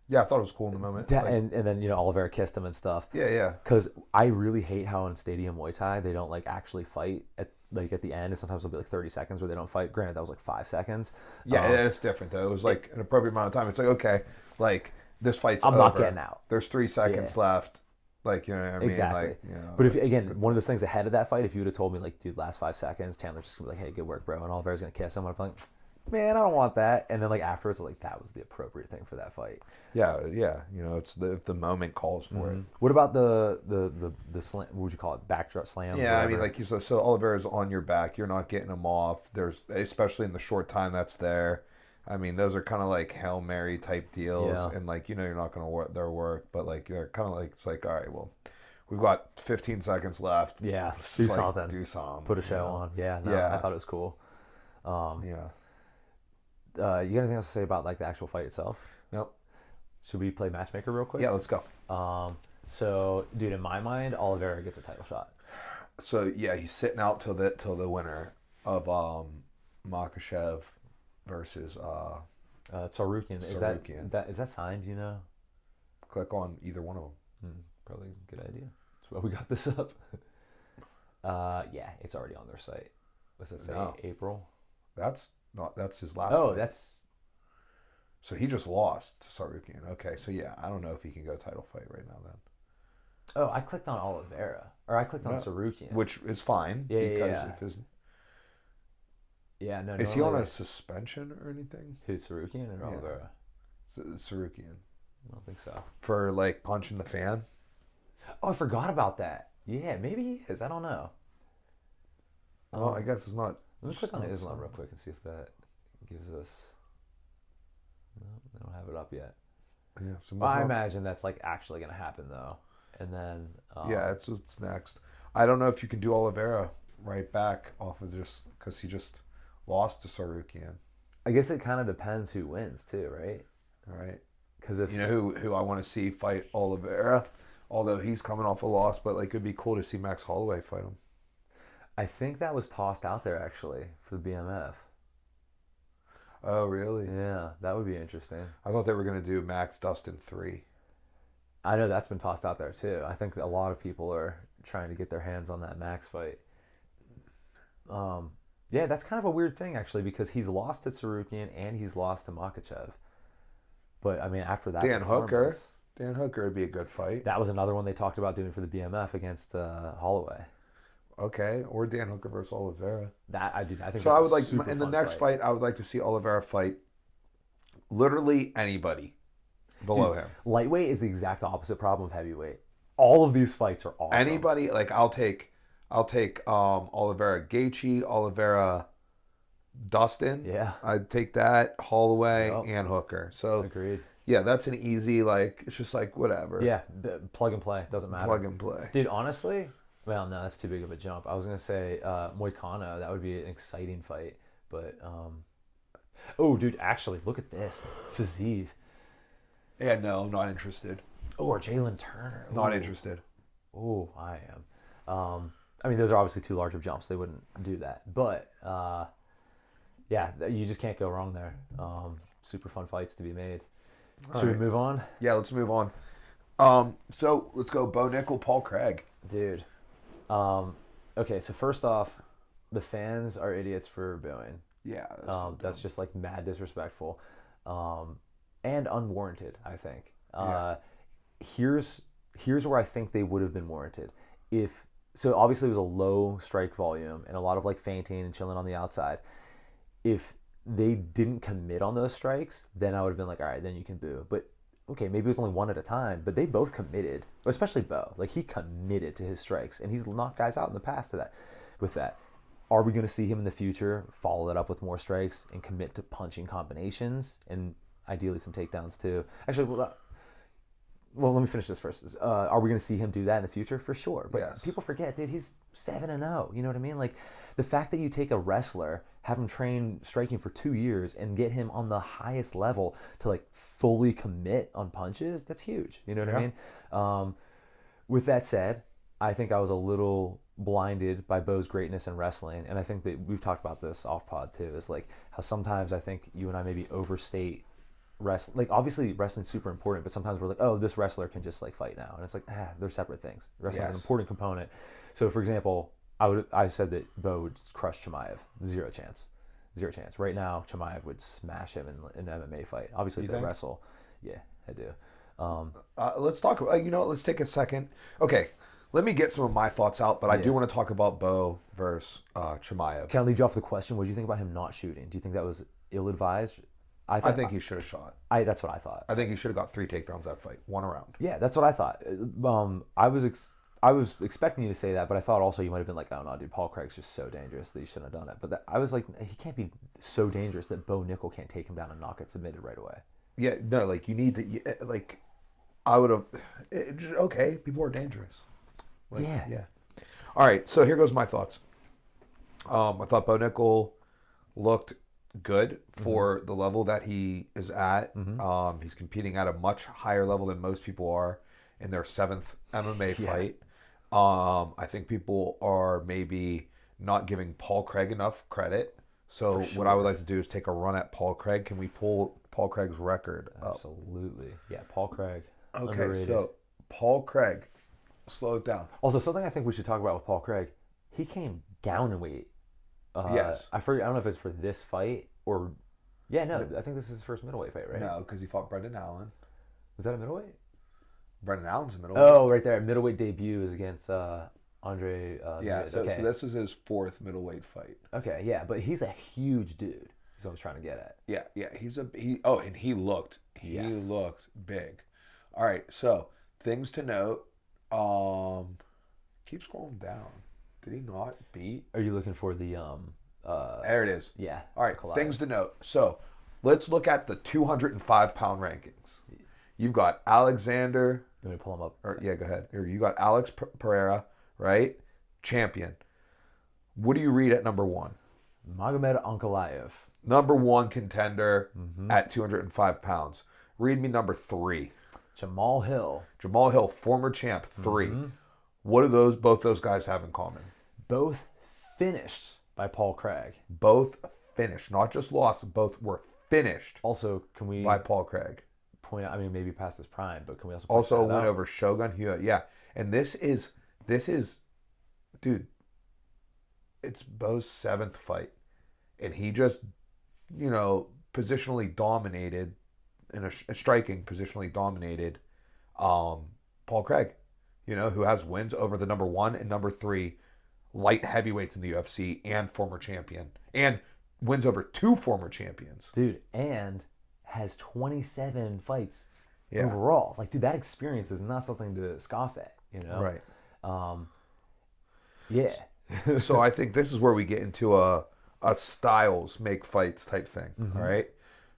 Yeah, I thought it was cool in the moment. And then, you know, Oliveira kissed him and stuff. Yeah, yeah. Because I really hate how in Stadium Muay Thai, they don't, like, actually fight at the end. And sometimes it'll be, like, 30 seconds where they don't fight. Granted, that was, like, 5 seconds. Yeah, it's different, though. It was, like, an appropriate amount of time. It's like, okay, like, this fight's I'm over. not getting out. There's 3 seconds left. Like, you know what I mean? Exactly. Like, you know, but if, again, one of those things ahead of that fight, if you would have told me, like, dude, last 5 seconds, Chandler's just going to be like, hey, good work, bro. And Oliveira's going to kiss him. I'm like, man, I don't want that. And then like afterwards, like that was the appropriate thing for that fight. Yeah. You know, it's the moment calls for it. What about the slam? What would you call it? Backdrop slam? Yeah, I mean, like so Oliveira's on your back. You're not getting him off. There's especially in the short time that's there. I mean, those are kind of like Hail Mary type deals, and like you know you're not going to work their work, but like they're kind of like it's like all right, well, we've got 15 seconds left. Yeah, do something. Do something. Put a show on. Yeah, no, I thought it was cool. Yeah. You got anything else to say about like the actual fight itself? Nope. Should we play matchmaker real quick? Yeah, let's go. So, dude, in my mind, Oliveira gets a title shot. So yeah, he's sitting out till the winner of Makhachev versus Tsarukyan. Tsarukyan. Is that signed? You know. Click on either one of them. Probably a good idea. That's why we got this up. Yeah, it's already on their site. What's it say? No. April. That's his last. Oh, fight. that's. So he just lost to Tsarukyan. Okay, so yeah, I don't know if he can go title fight right now then. Oh, I clicked on Oliveira, or I clicked on Tsarukyan, which is fine because if his. Yeah, no. Is he on a suspension or anything? Who's Tsarukyan or Oliveira? Tsarukyan. I don't think so. For like punching the fan. Oh, I forgot about that. Yeah, maybe he is. I don't know. Well, I guess it's not. Let me click on Islam real quick and see if that gives us. No, they don't have it up yet. Yeah, so I imagine that's like actually going to happen though, and then. Yeah, it's what's next. I don't know if you can do Oliveira right back off of just because he just lost to Tsarukyan. I guess it kind of depends who wins too, right? Right. Because if you know who I want to see fight Oliveira Although he's coming off a loss, but like it'd be cool to see Max Holloway fight him. I think that was tossed out there actually for the BMF. Oh, really? Yeah, that would be interesting. I thought they were going to do Max Dustin 3. I know that's been tossed out there too. I think a lot of people are trying to get their hands on that Max fight. Yeah, that's kind of a weird thing actually because he's lost to Sarukian and he's lost to Makhachev. But I mean, after that, Dan Hooker would be a good fight. That was another one they talked about doing for the BMF against Holloway. Okay, or Dan Hooker versus Oliveira. I think so. I would like in the next fight. I would like to see Oliveira fight literally anybody below him. Lightweight is the exact opposite problem of heavyweight. All of these fights are awesome. Anybody like I'll take Oliveira Gaethje, Oliveira Dustin. Yeah, I'd take that Holloway and Hooker. So agreed. Yeah, that's an easy like. It's just like whatever. Yeah, plug and play doesn't matter. Plug and play, dude. Honestly. Well, no, that's too big of a jump. I was going to say Moicano. That would be an exciting fight. But, oh, dude, actually, look at this. Fiziev. Yeah, no, I'm not interested. Oh, or Jalen Turner. Ooh. Not interested. Oh, I am. I mean, those are obviously too large of jumps. They wouldn't do that. But, yeah, you just can't go wrong there. Super fun fights to be made. Should we move on? Yeah, let's move on. So, let's go Bo Nickal, Paul Craig. Dude. Okay, so first off, the fans are idiots for booing. Yeah, that's just like mad disrespectful, and unwarranted. I think. Here's where I think they would have been warranted. So obviously it was a low strike volume and a lot of like feinting and chilling on the outside. If they didn't commit on those strikes, then I would have been like, all right, then you can boo. But okay, maybe it was only one at a time, but they both committed, especially Bo. Like, he committed to his strikes, and he's knocked guys out in the past with that. Are we going to see him in the future follow that up with more strikes and commit to punching combinations and ideally some takedowns too? Actually, well, let me finish this first. Are we going to see him do that in the future? For sure. But people forget, dude, he's 7-0. You know what I mean? Like, the fact that you take a wrestler, have him train striking for 2 years, and get him on the highest level to, like, fully commit on punches, that's huge. You know what I mean? With that said, I think I was a little blinded by Bo's greatness in wrestling. And I think that we've talked about this off pod, too, is, like, how sometimes I think you and I maybe overstate wrestling. Like, obviously wrestling's super important, but sometimes we're like, oh, this wrestler can just like fight now, and it's like, they're separate things. Wrestling's an important component. So for example, I said that Bo would crush Chimaev. Zero chance. Right now Chimaev would smash him in an MMA fight. Obviously they wrestle. Yeah, I do. Let's talk about, let's take a second. Okay, let me get some of my thoughts out, but I do want to talk about Bo versus Chimaev. Can I lead you off the question? What do you think about him not shooting? Do you think that was ill-advised? I think he should have shot. That's what I thought. I think he should have got 3 takedowns that fight, 1 round. Yeah, that's what I thought. I was expecting you to say that, but I thought also you might have been like, oh no, dude, Paul Craig's just so dangerous that he shouldn't have done it. But I was like, he can't be so dangerous that Bo Nickal can't take him down and knock it submitted right away. Yeah, no, like you need to, like, I would have. Okay, people are dangerous. Like, yeah. All right, so here goes my thoughts. I thought Bo Nickal looked good for the level that he is at. He's competing at a much higher level than most people are in their 7th MMA fight. I think people are maybe not giving Paul Craig enough credit. So what I would like to do is take a run at Paul Craig. Can we pull Paul Craig's record up? Absolutely. Yeah, Paul Craig. Okay, underrated. So Paul Craig, slow it down. Also, something I think we should talk about with Paul Craig, he came down in weight. Yes. I don't know if it's for this fight or... Yeah, no, I think this is his first middleweight fight, right? No, because he fought Brendan Allen. Was that a middleweight? Brendan Allen's a middleweight. Oh, right there. Middleweight debut is against Andre... so this was his 4th middleweight fight. Okay, yeah, but he's a huge dude. That's what I was trying to get at. Yeah, and he looked big. All right, so things to note. Keep scrolling down. Did he not beat? Are you looking for the there it is. Yeah. All right, things to note. So let's look at the 205-pound rankings. You've got Alexander. You want me to pull him up? Yeah, go ahead. Here, you got Alex Pereira, right? Champion. What do you read at number 1? Magomed Ankalaev. Number 1 contender at 205 pounds. Read me number 3. Jamal Hill. Jamal Hill, former champ, 3. What do both those guys have in common? Both finished by Paul Craig. Both finished, not just lost. Both were finished. Also, can we by Paul Craig point out? I mean, maybe past his prime, but can we also a win over Shogun? Yeah, and this is, dude. It's Bo's 7th fight, and he just, positionally dominated, in a striking positionally dominated, Paul Craig, who has wins over the number 1 and number 3 light heavyweights in the UFC and former champion, and wins over 2 former champions. Dude, and has 27 fights overall. Like, dude, that experience is not something to scoff at, Right. Yeah. So I think this is where we get into a styles make fights type thing. All right.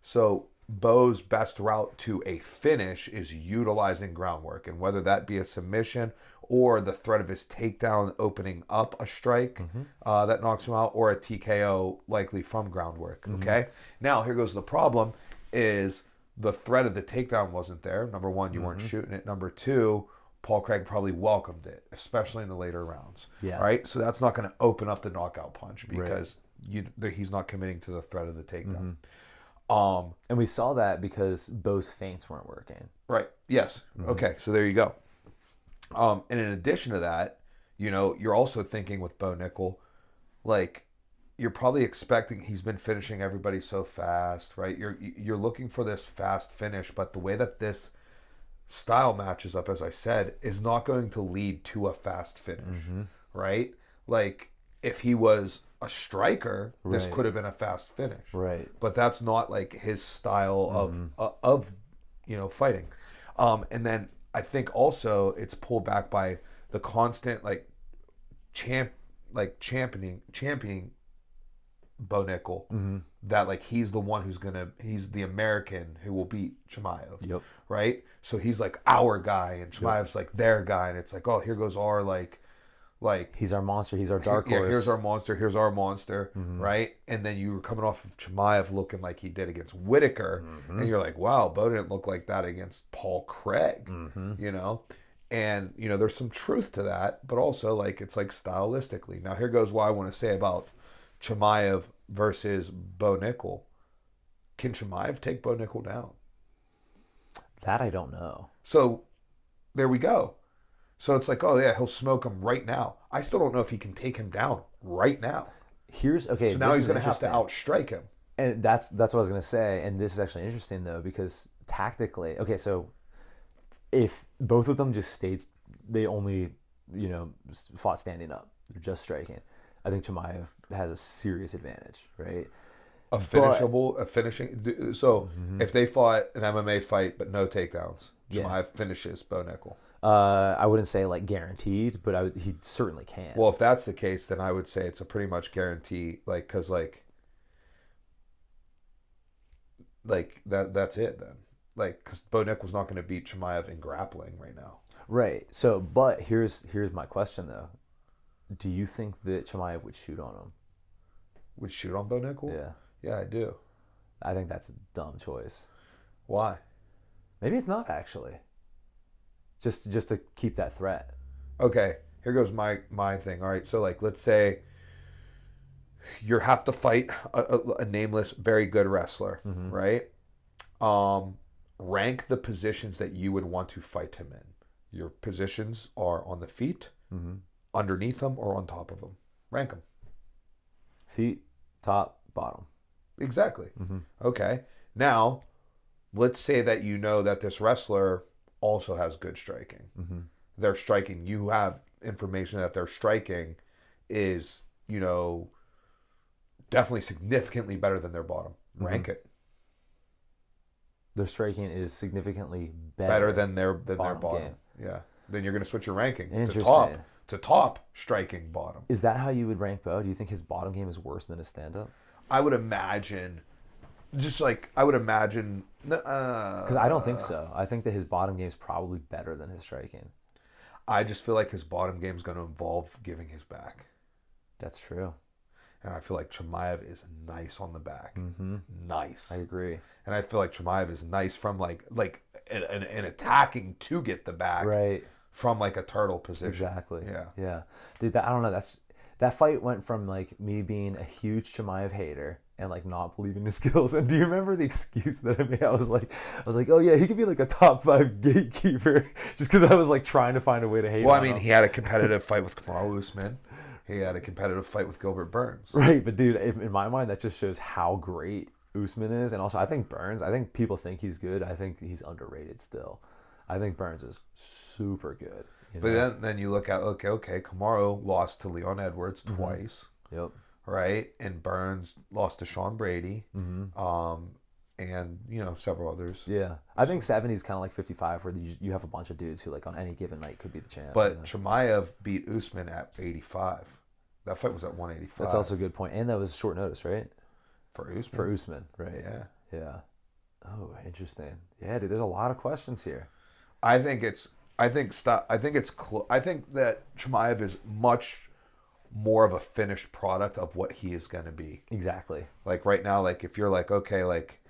So Bo's best route to a finish is utilizing groundwork, and whether that be a submission or the threat of his takedown opening up a strike that knocks him out, or a TKO likely from groundwork. Okay. Now here goes the problem: is the threat of the takedown wasn't there. Number 1, you weren't shooting it. Number 2, Paul Craig probably welcomed it, especially in the later rounds. Yeah. All right. So that's not going to open up the knockout punch because he's not committing to the threat of the takedown. And we saw that because Bo's feints weren't working. Right. Yes. Okay. So there you go. And in addition to that, you're also thinking with Bo Nickal, like, you're probably expecting, he's been finishing everybody so fast, right? You're looking for this fast finish, but the way that this style matches up, as I said, is not going to lead to a fast finish, right? Like, if he was a striker, this could have been a fast finish, right? But that's not like his style of fighting. And then I think also it's pulled back by the constant championing Bo Nickal, that like he's the one he's the American who will beat Chimaev. Yep. Right? So he's like our guy and Chimaev's like their guy, and it's like, oh, here goes our like he's our monster, he's our dark horse. Here's our monster, right? And then you were coming off of Chimaev looking like he did against Whitaker, and you're like, wow, Bo didn't look like that against Paul Craig, And there's some truth to that, but also like it's like stylistically. Now here goes what I want to say about Chimaev versus Bo Nickal. Can Chimaev take Bo Nickal down? That I don't know. So there we go. So it's like, oh yeah, he'll smoke him right now. I still don't know if he can take him down right now. So now he's going to have to outstrike him. And that's what I was going to say. And this is actually interesting though, because tactically, okay, so if both of them just stayed, they only, fought standing up, they're just striking, I think Chimaev has a serious advantage, right? Finishing. So if they fought an MMA fight but no takedowns, Chimaev finishes Bo Nickal. I wouldn't say like guaranteed, but he certainly can. Well, if that's the case, then I would say it's a pretty much guarantee. Like, because that's it then. Like, because Bo Nickal's not going to beat Chimaev in grappling right now. Right. So, but here's my question though. Do you think that Chimaev would shoot on him? Would shoot on Bo Nickal? Yeah. Yeah, I do. I think that's a dumb choice. Why? Maybe it's not actually. Just to keep that threat. Okay, here goes my thing. All right, so like let's say you have to fight a nameless, very good wrestler, right? Rank the positions that you would want to fight him in. Your positions are on the feet, underneath him, or on top of him. Rank them. Feet, top, bottom. Exactly. Okay. Now, let's say that you know that this wrestler also has good striking. Their striking, you have information that their striking is, definitely significantly better than their bottom. Rank it. Their striking is significantly better than their bottom. Game. Yeah. Then you're going to switch your ranking Interesting. to top striking bottom. Is that how you would rank Bo? Do you think his bottom game is worse than his stand-up? I would imagine. Because I don't think so. I think that his bottom game is probably better than his striking. I just feel like his bottom game is going to involve giving his back. That's true. And I feel like Chimaev is nice on the back. Nice. I agree. And I feel like Chimaev is nice from like and attacking to get the back Right. from like a turtle position. Exactly. Yeah. Yeah. Dude, I don't know. That fight went from like me being a huge Chimaev hater and like not believing his skills. And do you remember the excuse that I made? I was like, oh yeah, he could be like a top 5 gatekeeper, just because I was like trying to find a way to hate. Well, on I mean, him. he had a competitive fight with Kamaru Usman. He had a competitive fight with Gilbert Burns. Right, but dude, in my mind, that just shows how great Usman is, and also I think Burns. I think people think he's good. I think he's underrated still. I think Burns is super good. But then you look at okay, Kamaru lost to Leon Edwards twice. Yep. Right, and Burns lost to Sean Brady. And several others. Yeah, I think 70 is kind of like 55, where you have a bunch of dudes who like on any given night could be the champ. But Chimaev beat Usman at 85. That fight was at 185. That's also a good point, and that was short notice, right? For Usman. For Usman, right? Yeah. Yeah. Oh, interesting. Yeah, dude. There's a lot of questions here. I think that Chimaev is much more of a finished product of what he is going to be. Exactly. Like right now, like if you're like okay, like.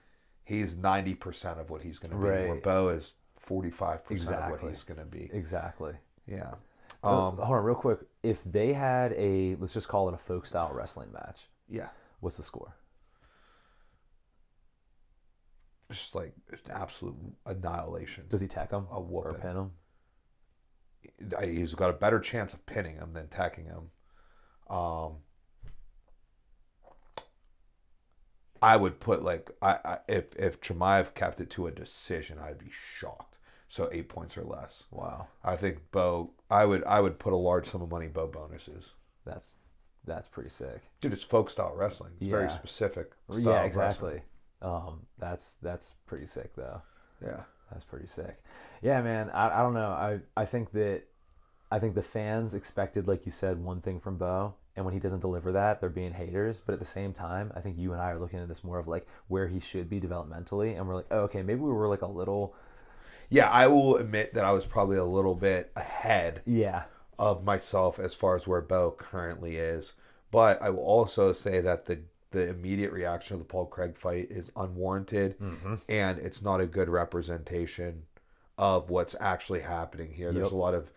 He's 90% of what he's going to be. Right. Where Bo is 45% exactly. of what he's going to be. Exactly. Yeah. Hold on real quick. If they had let's just call it a folk style wrestling match. Yeah. What's the score? Just like an absolute annihilation. Does he tech him? A whooping. Or pin him? He's got a better chance of pinning him than tacking him. I would put like if Chimaev kept it to a decision, I'd be shocked. So 8 points or less. Wow. I think Bo. I would put a large sum of money Bo bonuses. That's pretty sick. Dude, it's folk style wrestling. It's very specific. Yeah, exactly. That's pretty sick though. Yeah, that's pretty sick. Yeah, man. I don't know. I think the fans expected, like you said, one thing from Bo. And when he doesn't deliver that, they're being haters. But at the same time, I think you and I are looking at this more of like where he should be developmentally. And we're like, oh, okay, maybe we were like a little... Yeah, I will admit that I was probably a little bit ahead of myself as far as where Bo currently is. But I will also say that the immediate reaction of the Paul Craig fight is unwarranted. And it's not a good representation of what's actually happening here. There's a lot of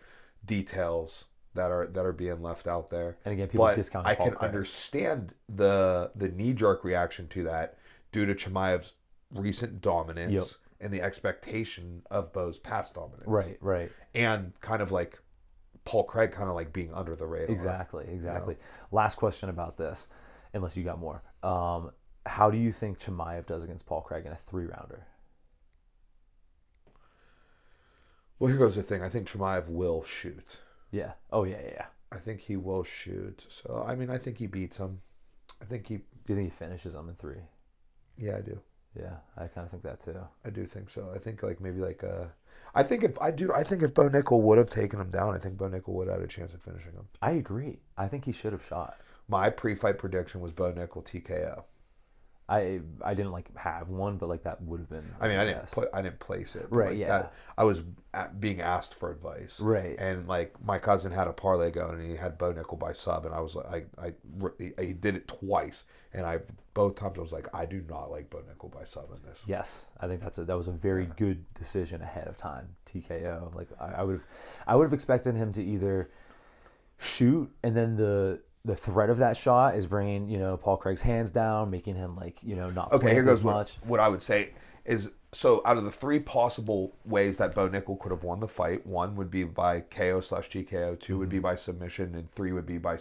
details that are being left out there. And again, people discount Paul Craig. Craig. Understand the knee-jerk reaction to that due to Chimaev's recent dominance and the expectation of Bo's past dominance. Right. And kind of like Paul Craig kind of like being under the radar. Exactly. Last question about this, unless you got more. How do you think Chimaev does against Paul Craig in a 3-rounder? Well, here goes the thing. I think Chimaev will shoot. Yeah. Oh, yeah. I think he will shoot. So, I mean, I think he beats him. Do you think he finishes him in 3? Yeah, I do. Yeah, I kind of think that too. I do think so. I think like maybe like I think if Bo Nickal would have taken him down, I think Bo Nickal would have had a chance of finishing him. I agree. I think he should have shot. My pre-fight prediction was Bo Nickal TKO. I didn't like have one, but like that would have been. I mean, I didn't place it. Right. Like yeah. That, I was being asked for advice. Right. And like my cousin had a parlay going, and he had Bo Nickal by sub, and I was like, he did it twice, and both times I was like, I do not like Bo Nickal by sub in this. Yes, I think that was a very good decision ahead of time. TKO. Like I would have expected him to either shoot, and then the threat of that shot is bringing, Paul Craig's hands down, making him not plant as much. What I would say is, so out of the 3 possible ways that Bo Nickal could have won the fight, 1 would be by KO/TKO, 2 would be by submission, and 3 would be by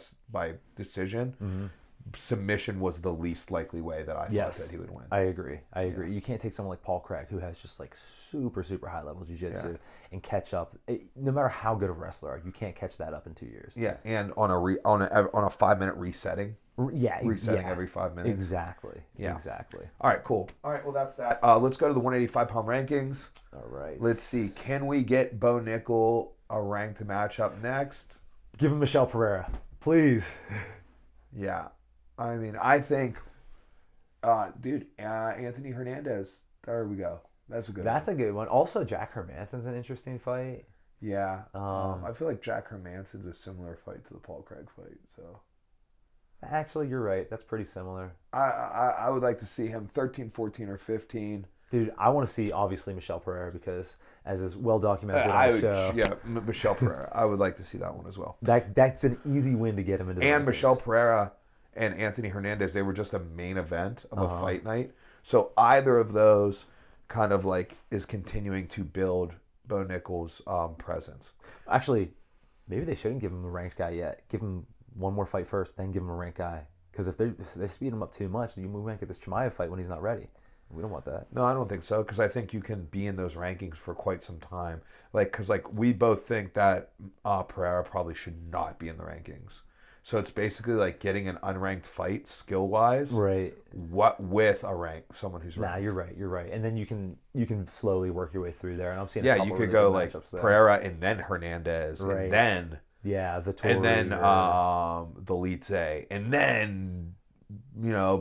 decision. Submission was the least likely way that I thought that he would win. I agree. You can't take someone like Paul Craig, who has just like super, super high level jiu-jitsu, and catch up. No matter how good of a wrestler are, you can't catch that up in 2 years. Yeah, and on a 5-minute resetting. Resetting every 5 minutes. Exactly. Yeah. Exactly. All right, cool. All right, well, that's that. Let's go to the 185-pound rankings. All right. Let's see. Can we get Bo Nickal a ranked matchup next? Give him Michelle Pereira, please. Yeah. I mean, I think, Anthony Hernandez. There we go. That's a good one. That's a good one. Also, Jack Hermansson's an interesting fight. Yeah. I feel like Jack Hermansson's a similar fight to the Paul Craig fight. So, actually, you're right. That's pretty similar. I would like to see him 13, 14, or 15. Dude, I want to see obviously Michelle Pereira because as is well documented on the show. Yeah, Michelle Pereira. I would like to see that one as well. That's an easy win to get him into the And rankings. Michelle Pereira and Anthony Hernandez, they were just a main event of a fight night. So either of those kind of like is continuing to build Bo Nickal's presence. Actually, maybe they shouldn't give him a ranked guy yet. Give him one more fight first, then give him a ranked guy. Because if they speed him up too much, we might get this Chimaev fight when he's not ready. We don't want that. No, I don't think so. Because I think you can be in those rankings for quite some time. Because we both think that Pereira probably should not be in the rankings. So it's basically like getting an unranked fight skill wise, right? What with a someone who's ranked. Nah, you're right, and then you can slowly work your way through there. And I'm seeing you could go like Pereira and then Hernandez, right. And then Vittori, and then Delice, and then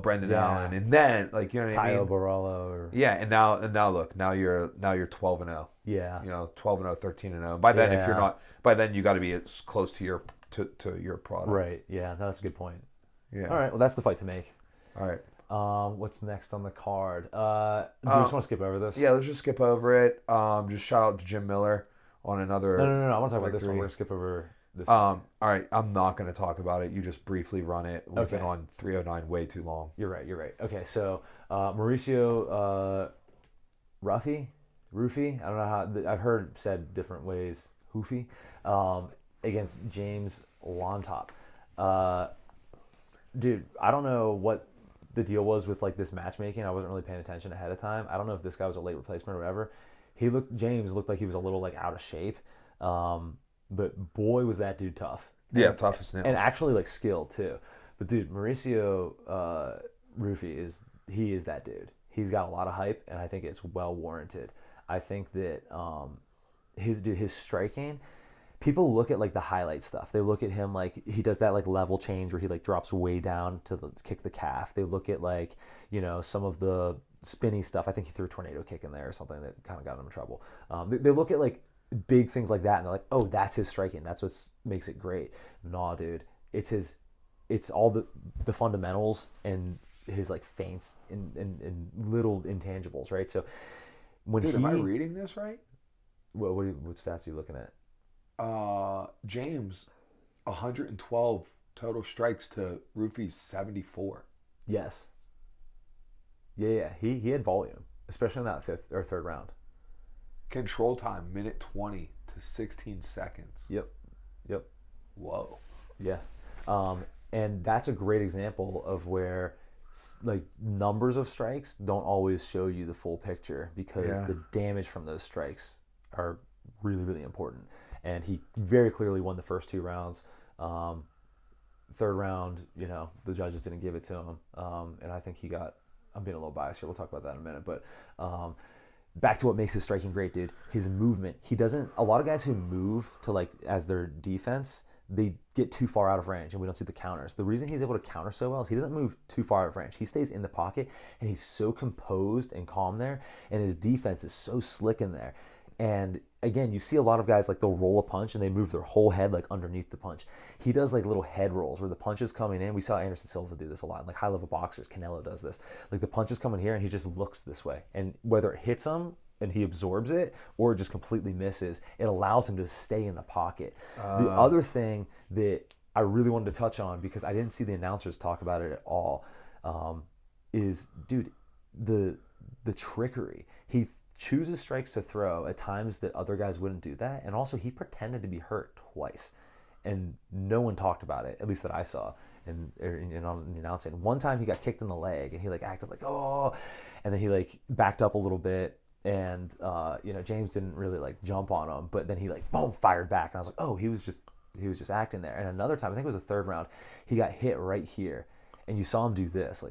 Brendan Allen, and then like you know what I mean, Barolo, and now look, now you're 12-0. Yeah, 12-0, 13-0. By then, if you're not, by then you got to be as close to your product. Right. Yeah, that's a good point. Yeah. All right. Well, that's the fight to make. All right. What's next on the card? Do you just want to skip over this? Yeah, let's just skip over it. Just shout out to Jim Miller on another. No. I want to talk about this one. We're gonna skip over this. All right. I'm not going to talk about it. You just briefly run it. We've been on 309 way too long. You're right. Okay. So Mauricio Ruffy. I don't know how. I've heard said different ways. Hoofy. Against James Lontop. Dude, I don't know what the deal was with like this matchmaking. I wasn't really paying attention ahead of time. I don't know if this guy was a late replacement or whatever. James looked like he was a little like out of shape. But boy was that dude tough. Yeah, tough as nails. And actually like skilled too. But dude, Mauricio Ruffy is that dude. He's got a lot of hype and I think it's well warranted. I think that his striking, people look at like the highlight stuff. They look at him like he does that like level change where he like drops way down to kick the calf. They look at like, some of the spinny stuff. I think he threw a tornado kick in there or something that kind of got him in trouble. They look at like big things like that and they're like, oh, that's his striking. That's what makes it great. Nah, dude. It's all the fundamentals and his like feints and little intangibles, right? So when am I reading this right? What stats are you looking at? James, 112 total strikes to Ruffy's 74. Yes. Yeah. He had volume, especially in that fifth or third round. Control time, minute 20 to 16 seconds. Yep. Whoa. Yeah. And that's a great example of where like numbers of strikes don't always show you the full picture because the damage from those strikes are really, really important. And he very clearly won the first two rounds. Third round, the judges didn't give it to him. And I think I'm being a little biased here. We'll talk about that in a minute. But back to what makes his striking great, dude. His movement. A lot of guys who move to like as their defense, they get too far out of range and we don't see the counters. The reason he's able to counter so well is he doesn't move too far out of range. He stays in the pocket and he's so composed and calm there. And his defense is so slick in there. And again, you see a lot of guys like they'll roll a punch and they move their whole head like underneath the punch. He does like little head rolls where the punch is coming in. We saw Anderson Silva do this a lot. Like high level boxers, Canelo does this. Like the punch is coming here and he just looks this way. And whether it hits him and he absorbs it or it just completely misses, it allows him to stay in the pocket. The other thing that I really wanted to touch on because I didn't see the announcers talk about it at all is, dude, the trickery. He chooses strikes to throw at times that other guys wouldn't do that. And also he pretended to be hurt twice. And no one talked about it, at least that I saw and on the announcing. One time he got kicked in the leg and he like acted like, oh, and then he like backed up a little bit and James didn't really like jump on him, but then he like boom fired back and I was like, oh, he was just acting there. And another time, I think it was the third round, he got hit right here and you saw him do this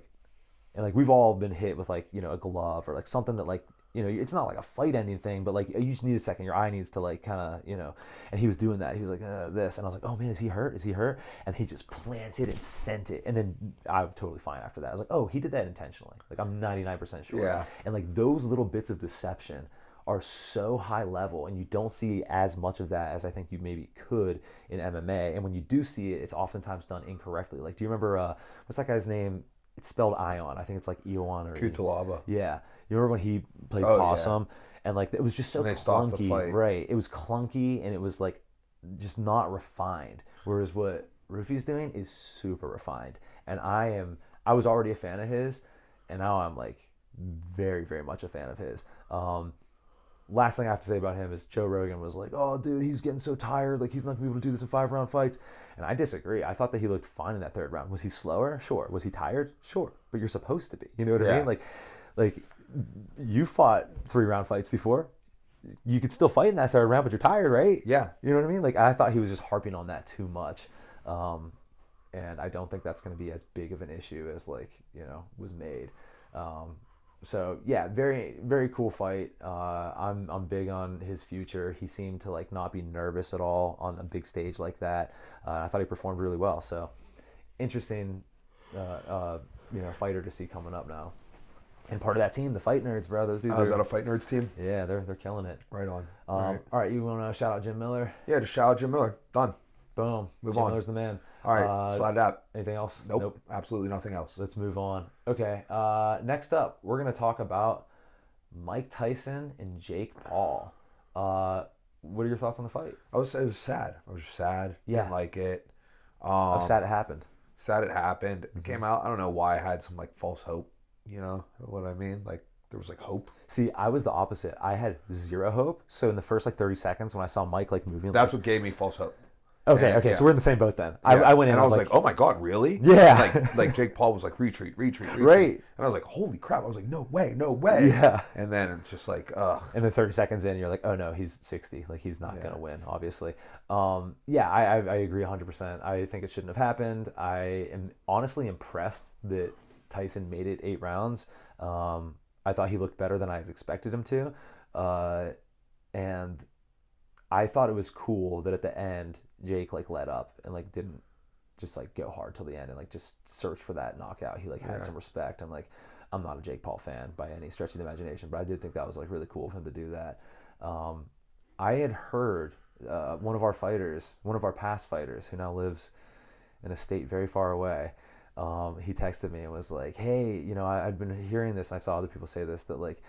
and we've all been hit with like a glove or like something that like it's not like a fight ending thing, but like you just need a second. Your eye needs to like kind of, and he was doing that. He was like this, and I was like, oh man, is he hurt? And he just planted and sent it, and then I was totally fine after that. I was like, oh, he did that intentionally. Like I'm 99% sure. Yeah. And like those little bits of deception are so high level, and you don't see as much of that as I think you maybe could in MMA. And when you do see it, it's oftentimes done incorrectly. Like, do you remember what's that guy's name? it's spelled Ion. I think it's like Ion or Kutalaba. Yeah, you remember when he played Oh, Possum, and like it was just so And they stopped the clunky, fight. right? It was clunky, and it was like just not refined. Whereas what Ruffy's doing is super refined, and I was already a fan of his, and now I'm like very, very much a fan of his. Last thing I have to say about him is Joe Rogan was like, "Oh, dude, he's getting so tired. Like, he's not gonna be able to do this in 5-round fights." And I disagree. I thought that he looked fine in that third round. Was he slower? Sure. Was he tired? Sure. But you're supposed to be. You know what I mean? Like you fought 3-round fights before. You could still fight in that third round, but you're tired, right? Yeah. You know what I mean? Like, I thought he was just harping on that too much. And I don't think that's going to be as big of an issue as, like, was made. So yeah, very, very cool fight. I'm big on his future. He seemed to like not be nervous at all on a big stage like that. I thought he performed really well. So interesting, fighter to see coming up now. And part of that team, the Fight Nerds, bro. Those dudes. Is that a Fight Nerds team? Yeah, they're killing it. Right on. All right, you want to shout out Jim Miller? Yeah, just shout out Jim Miller. Done. Boom. Move Jim on. Miller's the man. All right, slide it out. Anything else? Nope. Absolutely nothing else. Let's move on. Okay. Next up, we're going to talk about Mike Tyson and Jake Paul. What are your thoughts on the fight? It was sad. I was just sad. Yeah. Didn't like it. I'm sad it happened. Sad it happened. It came out. I don't know why I had some like false hope. You know what I mean? Like there was like hope. See, I was the opposite. I had zero hope. So in the first like 30 seconds when I saw Mike like moving, that's what gave me false hope. Okay, yeah. So we're in the same boat then. Yeah. I went in and I was like, oh my God, really? Yeah. Like Jake Paul was like, retreat. Right. And I was like, holy crap. I was like, no way. Yeah. And then it's just like, ugh. And then 30 seconds in, you're like, oh no, he's 60. Like he's not going to win, obviously. I agree 100%. I think it shouldn't have happened. I am honestly impressed that Tyson made it 8 rounds. I thought he looked better than I had expected him to. And I thought it was cool that at the end, Jake like let up and like didn't just like go hard till the end and like just search for that knockout. He like had some respect. And like, I'm not a Jake Paul fan by any stretch of the imagination, but I did think that was like really cool of him to do that. I had heard one of our past fighters who now lives in a state very far away. He texted me and was like, hey, I'd been hearing this and I saw other people say this, that like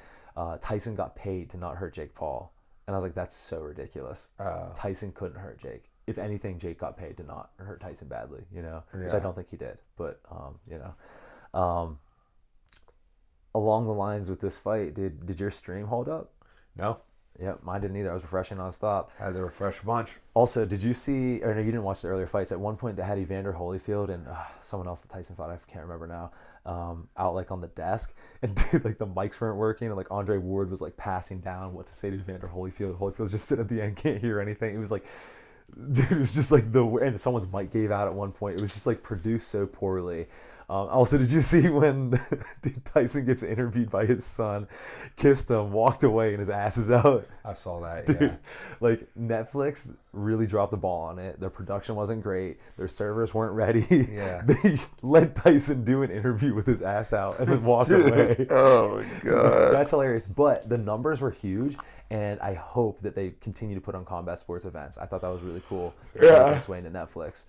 Tyson got paid to not hurt Jake Paul. And I was like, that's so ridiculous. Tyson couldn't hurt Jake. If anything, Jake got paid to not hurt Tyson badly, which I don't think he did. But, along the lines with this fight, did your stream hold up? No. Yep, mine didn't either. I was refreshing nonstop. I had to refresh a bunch. Also, did you see, or no, you didn't watch the earlier fights. At one point, they had Evander Holyfield and someone else that Tyson fought, I can't remember now, out like on the desk. And dude, like the mics weren't working. And like Andre Ward was like passing down what to say to Evander Holyfield. Holyfield's just sitting at the end, can't hear anything. It was like, dude, it was just like and someone's mic gave out at one point. It was just like produced so poorly. Also, did you see when dude, Tyson gets interviewed by his son, kissed him, walked away, and his ass is out? I saw that, dude. Like Netflix really dropped the ball on it. Their production wasn't great. Their servers weren't ready. Yeah. They let Tyson do an interview with his ass out and then walk away. Oh my God. That's hilarious. But the numbers were huge, and I hope that they continue to put on combat sports events. I thought that was really cool. They're making its way into Netflix.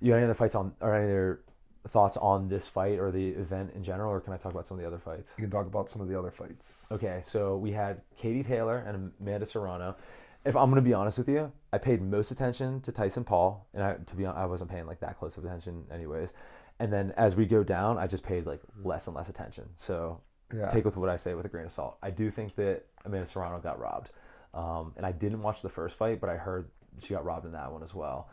You have any other fights on, or any other thoughts on this fight or the event in general, or can I talk about some of the other fights? You can talk about some of the other fights. Okay, so we had Katie Taylor and Amanda Serrano. If I'm going to be honest with you, I paid most attention to Tyson Paul, and to be honest, I wasn't paying like that close of attention anyways. And then as we go down, I just paid like less and less attention. So take with what I say with a grain of salt. I do think that Amanda Serrano got robbed. And I didn't watch the first fight, but I heard she got robbed in that one as well.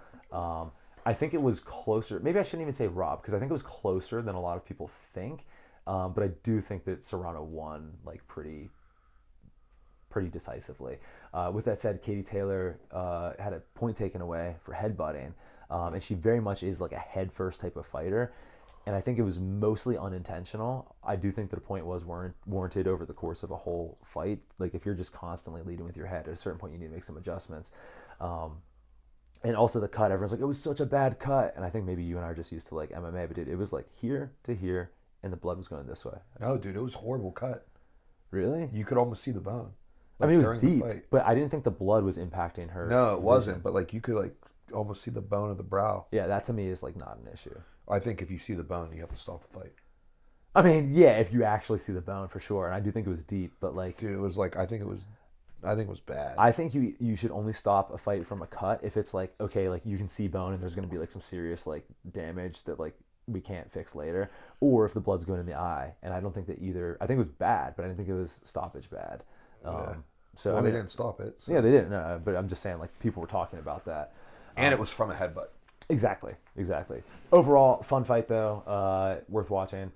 I think it was closer. Maybe I shouldn't even say robbed, because I think it was closer than a lot of people think. But I do think that Serrano won like pretty decisively. With that said, Katie Taylor had a point taken away for headbutting, and she very much is like a head first type of fighter. And I think it was mostly unintentional. I do think that a point was warranted over the course of a whole fight. Like if you're just constantly leading with your head, at a certain point you need to make some adjustments. And also the cut, everyone's like, it was such a bad cut. And I think maybe you and I are just used to like MMA, but dude, it was like here to here, and the blood was going this way. No, dude, it was a horrible cut. Really? You could almost see the bone. Like, I mean, it was deep, but I didn't think the blood was impacting her. No, it wasn't. But like you could like almost see the bone of the brow. Yeah, that to me is like not an issue. I think if you see the bone, you have to stop the fight. I mean, yeah, if you actually see the bone for sure, and I do think it was deep, but like, dude, it was like I think it was bad. I think you should only stop a fight from a cut if it's like, okay, like you can see bone and there's going to be like some serious like damage that like we can't fix later, or if the blood's going in the eye. And I don't think that either. I think it was bad, but I didn't think it was stoppage bad. So well, I mean, they didn't stop it. So. Yeah, they didn't. No, but I'm just saying, like, people were talking about that. And it was from a headbutt. Exactly. Overall, fun fight though. Worth watching.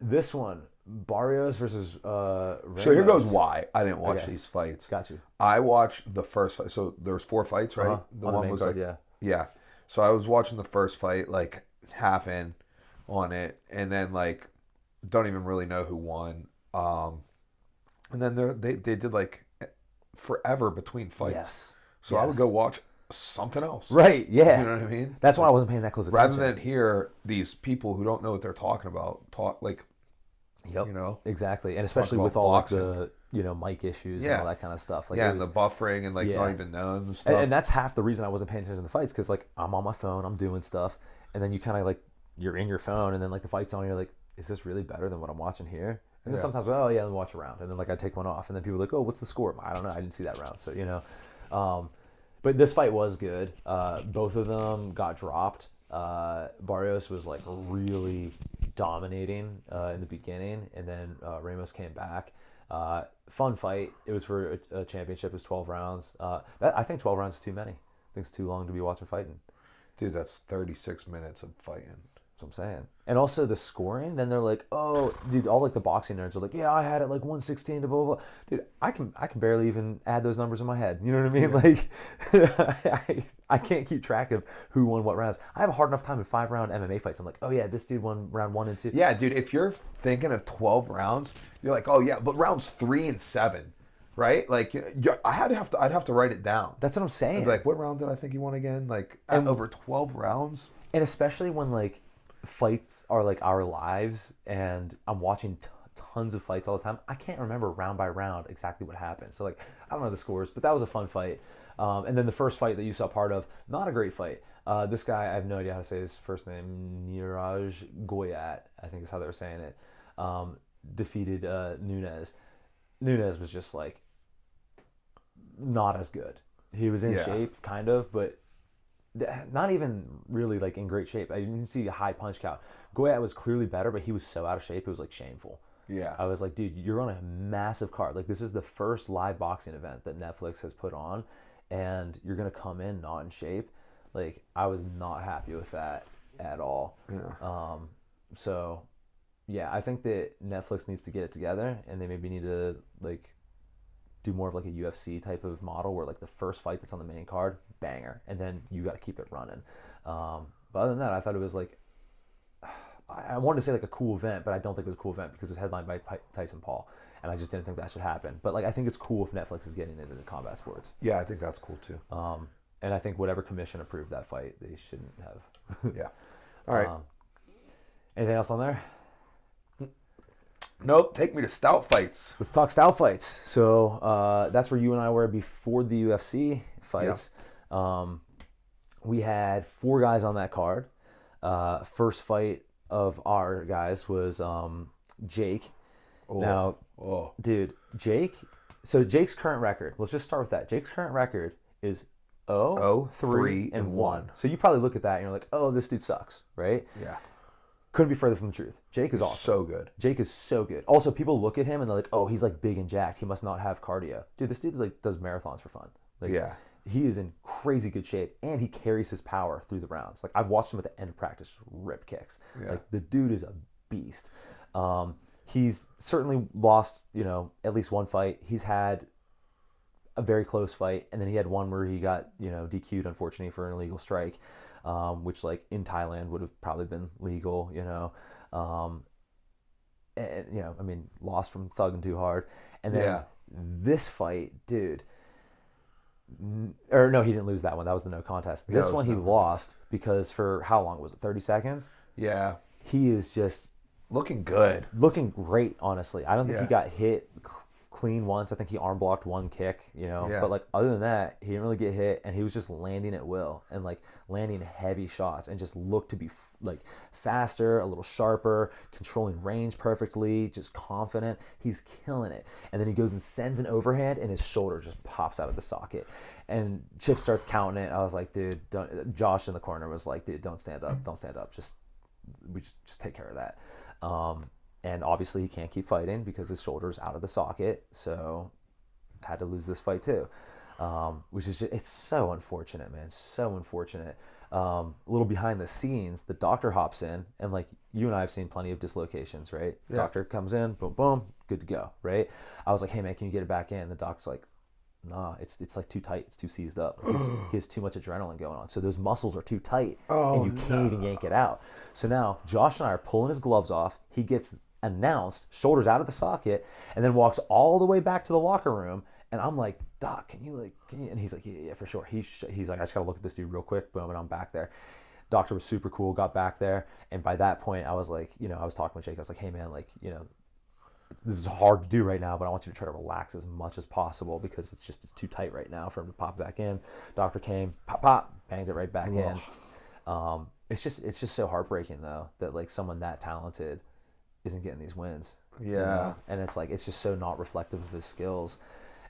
This one, Barrios versus Ramos. So here goes why I didn't watch these fights. Got you. I watched the first fight. So there was 4 fights, right? The one was card, like yeah. So I was watching the first fight, like half in on it, and then like don't even really know who won. And then they did like forever between fights. Yes. So I would go watch something else. Right, yeah. You know what I mean? That's why I wasn't paying that close attention. Rather than hear these people who don't know what they're talking about talk like, yep. You know? Exactly. And especially with all like the, mic issues and all that kind of stuff. Like, and the buffering and like not even known and stuff. And that's half the reason I wasn't paying attention to the fights, because like I'm on my phone, I'm doing stuff, and then you kind of like, you're in your phone, and then like the fight's on, and you're like, is this really better than what I'm watching here? And then sometimes, let me watch a round. And then like I take one off, and then people are like, oh, what's the score? I don't know. I didn't see that round. So, but this fight was good. Both of them got dropped. Barrios was like really dominating in the beginning, and then Ramos came back. Fun fight. It was for a championship. It was 12 rounds. I think 12 rounds is too many. I think it's too long to be watching fighting. Dude, that's 36 minutes of fighting. That's what I'm saying. And also the scoring, then they're like, oh, dude, all like the boxing nerds are like, yeah, I had it like 116 to blah, blah, blah. Dude, I can barely even add those numbers in my head. You know what I mean? Yeah. Like, I can't keep track of who won what rounds. I have a hard enough time in 5-round MMA fights. I'm like, oh yeah, this dude won round 1 and 2. Yeah, dude, if you're thinking of 12 rounds, you're like, oh yeah, but rounds 3 and 7, right? Like, I'd have to write it down. That's what I'm saying. I'd be like, what round did I think he won again? Like, over 12 rounds? And especially when like fights are like our lives, and I'm watching tons of fights all the time, I can't remember round by round exactly what happened. So like, I don't know the scores, but that was a fun fight. And then the first fight that you saw part of, not a great fight. This guy, I have no idea how to say his first name, Niraj Goyat, I think is how they were saying it, defeated Nunes. Nunes was just like not as good. He was in shape, kind of, but not even really like in great shape. I didn't see a high punch count. Goyat was clearly better, but he was so out of shape, it was like shameful. Yeah. I was like, dude, you're on a massive card. Like, this is the first live boxing event that Netflix has put on, and you're going to come in not in shape. Like, I was not happy with that at all. Yeah. So, yeah, I think that Netflix needs to get it together, and they maybe need to, like, do more of like a UFC type of model where like the first fight that's on the main card, banger, and then you got to keep it running. But other than that, I thought it was like, I wanted to say like a cool event, but I don't think it was a cool event because it was headlined by Tyson Paul, and I just didn't think that should happen. But like, I think it's cool if Netflix is getting into the combat sports. Yeah, I think that's cool too. And I think whatever commission approved that fight, they shouldn't have. Yeah. All right. Anything else on there? Nope. Take me to Stout Fights. Let's talk Stout Fights. So that's where you and I were before the UFC fights. Yeah. We had 4 guys on that card. First fight of our guys was Jake. Dude, Jake. So Jake's current record. Let's just start with that. Jake's current record is 0-3-1. So you probably look at that and you're like, oh, this dude sucks, right? Yeah. Couldn't be further from the truth. Jake is awesome. So good. Jake is so good. Also, people look at him and they're like, oh, he's like big and jacked. He must not have cardio. Dude, this dude like does marathons for fun. Like, yeah. He is in crazy good shape, and he carries his power through the rounds. Like, I've watched him at the end of practice rip kicks. Yeah. Like, the dude is a beast. He's certainly lost, at least one fight. He's had a very close fight, and then he had one where he got, DQ'd, unfortunately, for an illegal strike, which, like, in Thailand would have probably been legal, and, lost from thugging too hard. And then this fight, dude, or no, he didn't lose that one. That was the no contest. This one he lost because for how long was it? 30 seconds? Yeah. He is just looking good. Looking great, honestly. I don't think he got hit clean once. I think he arm blocked one kick, Yeah. but like other than that, he didn't really get hit, and he was just landing at will and like landing heavy shots and just looked to be like faster, a little sharper, controlling range perfectly, just confident. He's killing it. And then he goes and sends an overhand, and his shoulder just pops out of the socket. And Chip starts counting it. I was like, dude, don't. Josh in the corner was like, dude, don't stand up. Just take care of that. And obviously he can't keep fighting because his shoulder's out of the socket. So had to lose this fight too, which is it's so unfortunate, man. So unfortunate. A little behind the scenes, the doctor hops in, and like you and I have seen plenty of dislocations, right? Yeah. Doctor comes in, boom, boom, good to go, right? I was like, hey man, can you get it back in? The doctor's like, nah, it's like too tight. It's too seized up. He has too much adrenaline going on. So those muscles are too tight, and you can't even yank it out. So now Josh and I are pulling his gloves off. He gets announced, shoulders out of the socket, and then walks all the way back to the locker room. And I'm like, Doc, can you? And he's like, yeah, for sure. He's like, I just gotta look at this dude real quick. Boom, and I'm back there. Doctor was super cool. Got back there, and by that point, I was like, I was talking with Jake. I was like, hey man, like, this is hard to do right now, but I want you to try to relax as much as possible because it's too tight right now for him to pop back in. Doctor came, pop, banged it right back in. It's just so heartbreaking though that like someone that talented isn't getting these wins. Yeah. And it's like, it's just so not reflective of his skills.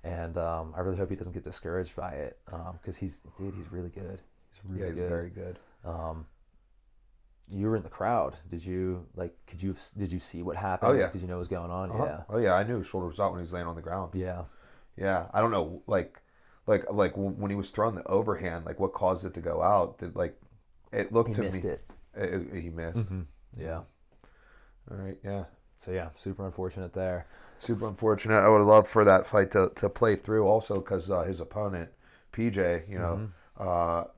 And I really hope he doesn't get discouraged by it because he's really good. He's really good. Very good. You were in the crowd. Did you see what happened? Oh yeah. Did you know what was going on? Uh-huh. Yeah. Oh yeah, I knew his shoulder was out when he was laying on the ground. Yeah. Yeah. I don't know, like when he was throwing the overhand, like what caused it to go out? Did like it looked to me? He missed it. He missed. Mm-hmm. Yeah. All right. Yeah. So yeah, super unfortunate there. Super unfortunate. I would have loved for that fight to play through also because his opponent, PJ,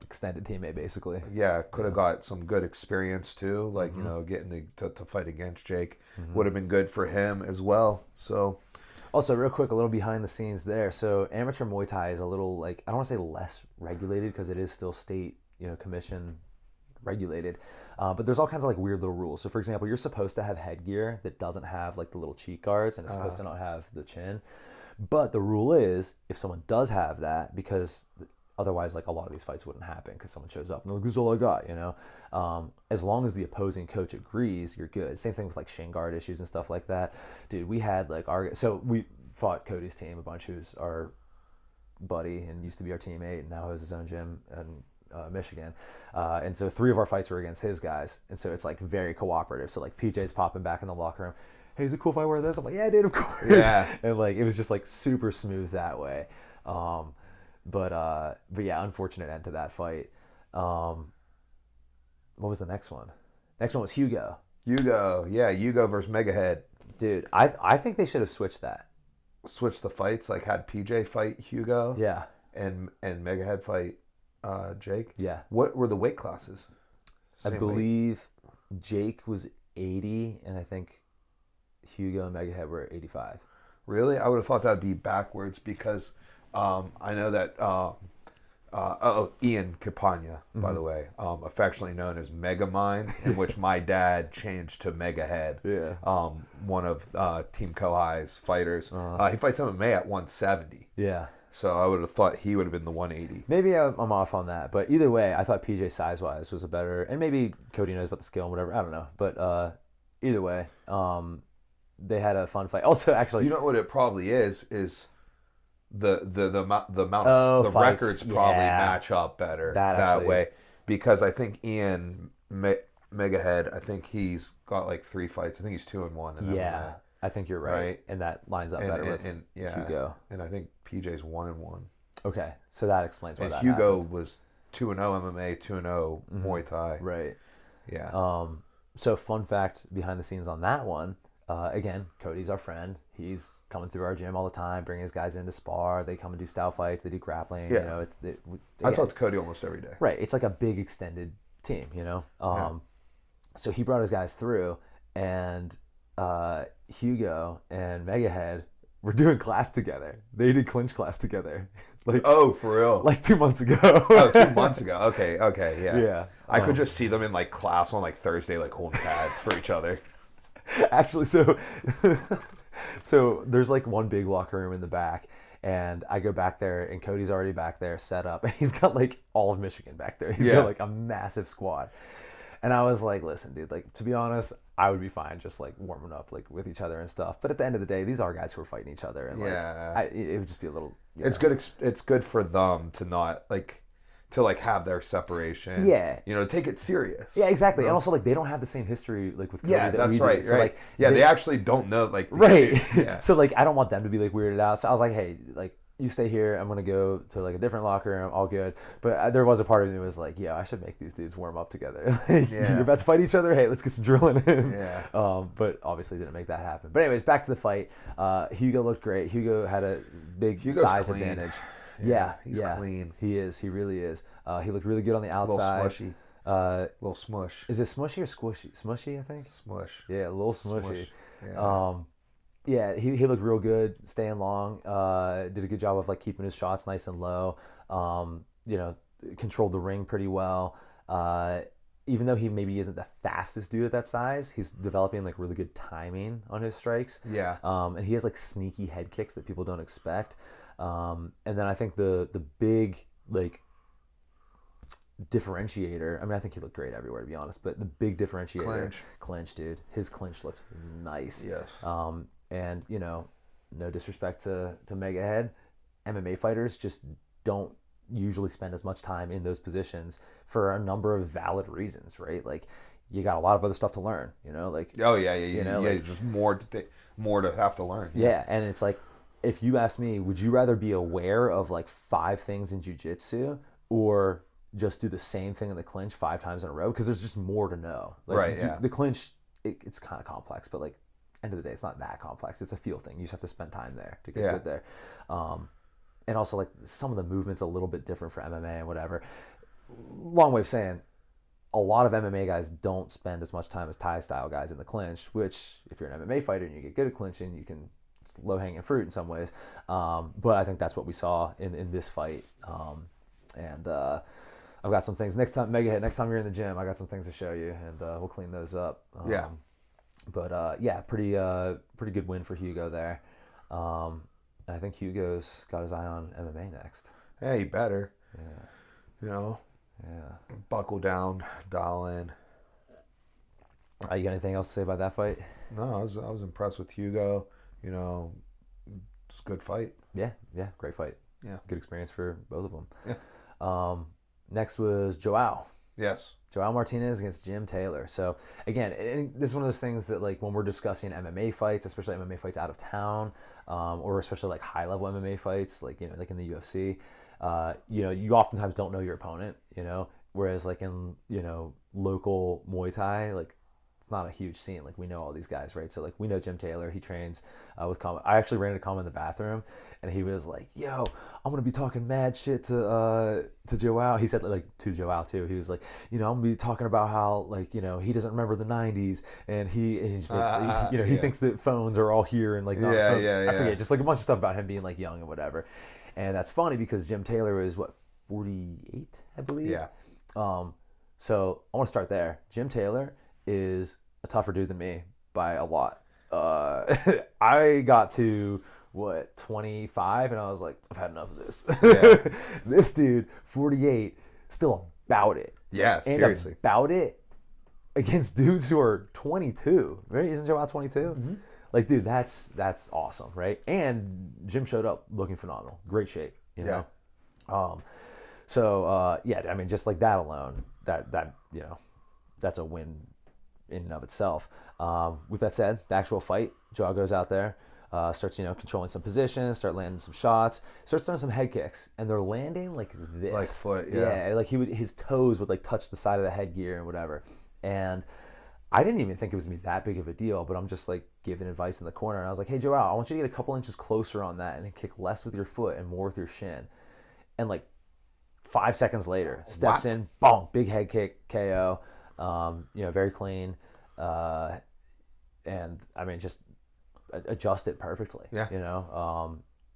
extended teammate basically. Yeah, could have got some good experience too. Like, getting to fight against Jake would have been good for him as well. So, also real quick, a little behind the scenes there. So amateur Muay Thai is a little like, I don't want to say less regulated because it is still state, commission regulated, but there's all kinds of like weird little rules. So for example, you're supposed to have headgear that doesn't have like the little cheek guards, and it's supposed to not have the chin, but the rule is if someone does have that, because otherwise like a lot of these fights wouldn't happen because someone shows up and they're like, this is all I got, as long as the opposing coach agrees, you're good. Same thing with like shin guard issues and stuff like that. Dude, we had like we fought Cody's team a bunch, who's our buddy and used to be our teammate and now has his own gym and Michigan, and so 3 of our fights were against his guys, and so it's like very cooperative. So like PJ's popping back in the locker room, hey, is it cool if I wear this? I'm like, yeah, dude, of course. Yeah. And like it was just like super smooth that way. But yeah, unfortunate end to that fight. What was the next one? Next one was Hugo. Hugo versus Megahead. Dude, I think they should have switched that. Switched the fights, like had PJ fight Hugo. Yeah. And Megahead fight Jake. Yeah. What were the weight classes? I believe Jake was 80, and I think Hugo and Megahead were 85. Really? I would have thought that would be backwards because I know that Ian Capagna, by the way, affectionately known as Megamind, in which my dad changed to Megahead. Yeah. One of Team Kohai's fighters. He fights MMA at 170. Yeah. So I would have thought he would have been the 180. Maybe I'm off on that, but either way, I thought PJ size-wise was a better, and maybe Cody knows about the skill and whatever. I don't know, but either way, they had a fun fight. Also, actually, you know what it probably is the amount of the fights, records probably match up better that way, because I think Ian Megahead, I think he's got like 3 fights. I think he's 2-1. In MMA. I think you're right, and that lines up better with Hugo. And I think PJ's 1-1. Okay, so that explains why and that Hugo happened. was 2-0 MMA, 2-0 Muay Thai. Right. Yeah. So fun fact behind the scenes on that one. Again, Cody's our friend. He's coming through our gym all the time, bringing his guys in to spar. They come and do Stout Fights. They do grappling. Yeah. I talk to Cody almost every day. Right. It's like a big extended team, So he brought his guys through, and Hugo and Megahead were doing class together. They did clinch class together. Like, oh, for real? Like 2 months ago. 2 months ago. Okay, yeah. Yeah. I could just see them in like class on like Thursday, like holding pads for each other. Actually, so So there's like one big locker room in the back, and I go back there, and Cody's already back there set up, and he's got like all of Michigan back there. He's got like a massive squad. And I was like, listen, dude, like, to be honest, I would be fine just like warming up like with each other and stuff. But at the end of the day, these are guys who are fighting each other, and like, it would just be a little. It's good. It's good for them to not like. To like have their separation, take it serious. Yeah, exactly. And also like they don't have the same history like with Cody that we do. So, right. Like, they actually don't know like right. So like I don't want them to be like weirded out. So I was like, hey, like you stay here. I'm gonna go to like a different locker room. All good. But there was a part of me that was like, I should make these dudes warm up together. Like, you're about to fight each other. Hey, let's get some drilling in. But obviously didn't make that happen. But anyways, back to the fight. Hugo looked great. Hugo had a big size advantage. Yeah, he's clean. He is. He really is. He looked really good on the outside. A little smushy. Little smush. Is it smushy or squishy? Smushy, I think. Smush. Yeah, a little smushy. Yeah. He looked real good, staying long. Did a good job of like keeping his shots nice and low. Controlled the ring pretty well. Even though he maybe isn't the fastest dude at that size, he's developing like really good timing on his strikes. Yeah. And he has like sneaky head kicks that people don't expect. And then I think the big like differentiator, I mean, I think he looked great everywhere to be honest, but the big differentiator, clinch, dude, his clinch looked nice. Yes. And no disrespect to Mega Head, MMA fighters just don't usually spend as much time in those positions for a number of valid reasons, right? Like you got a lot of other stuff to learn, like just more to have to learn. Yeah, and it's like, if you ask me, would you rather be aware of like 5 things in jiu-jitsu or just do the same thing in the clinch 5 times in a row? Because there's just more to know. Like, the clinch, it's kind of complex, but like end of the day, it's not that complex. It's a feel thing. You just have to spend time there to get good there. And also like some of the movements a little bit different for MMA and whatever. Long way of saying, a lot of MMA guys don't spend as much time as Thai style guys in the clinch, which if you're an MMA fighter and you get good at clinching, you can, it's low-hanging fruit in some ways. But I think that's what we saw in this fight. And I've got some things. Next time you're in the gym, I got some things to show you, and we'll clean those up. But pretty good win for Hugo there. I think Hugo's got his eye on MMA next. Yeah, he better. Yeah. Buckle down, dial in. You got anything else to say about that fight? No, I was impressed with Hugo. It's a good fight. Yeah, great fight. Yeah, good experience for both of them. Yeah. Next was Joao. Yes. Joao Martinez against Jim Taylor. So again, this is one of those things that like when we're discussing MMA fights, especially MMA fights out of town, or especially like high level MMA fights, like like in the UFC, you oftentimes don't know your opponent, whereas like in local Muay Thai, like it's not a huge scene. Like we know all these guys, right? So like we know Jim Taylor. He trains with Kama. I actually ran into Kama in the bathroom, and he was like, "Yo, I'm gonna be talking mad shit to Joao." He said like to Joao too. He was like, I'm gonna be talking about how like he doesn't remember the '90s, and he thinks that phones are all here and like not I forget, just like a bunch of stuff about him being like young and whatever. And that's funny because Jim Taylor is what 48, I believe. Yeah. So I want to start there. Jim Taylor is a tougher dude than me by a lot. I got to 25 and I was like, I've had enough of this. This dude 48 still about it. Yeah, and seriously about it against dudes who are 22, right? Isn't Joe out 22? Mm-hmm. Like, dude, that's awesome, right? And Jim showed up looking phenomenal, great shape, know. I mean, just like that alone, that that's a win in and of itself. With that said, the actual fight, Joao goes out there, starts controlling some positions, start landing some shots, starts throwing some head kicks, and they're landing like this, like foot, like his toes would like touch the side of the headgear and whatever. And I didn't even think it was gonna be that big of a deal, but I'm just like giving advice in the corner, and I was like, "Hey Joao, I want you to get a couple inches closer on that and kick less with your foot and more with your shin." And like 5 seconds later, steps in, boom, big head kick, KO. Very clean, and I mean just adjust it perfectly. Yeah.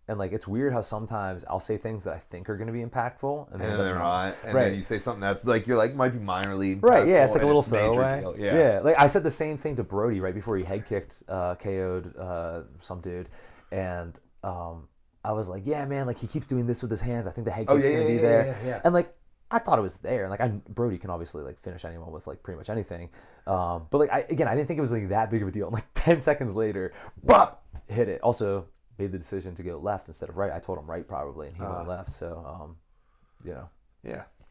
And like it's weird how sometimes I'll say things that I think are going to be impactful, and they're not. And right. then you say something that's like you're like might be minorly impactful. Right. Yeah. It's like a little throwaway. Yeah. Like I said the same thing to Brody right before he head kicked, KO'd some dude, and I was like, yeah, man, like he keeps doing this with his hands. I think the head kick's going to be there. Yeah. And like I thought it was there. Like Brody can obviously like finish anyone with like pretty much anything. But like I didn't think it was like that big of a deal. And like 10 seconds later, bop, hit it. Also made the decision to go left instead of right. I told him right probably, and he went left. So, yeah,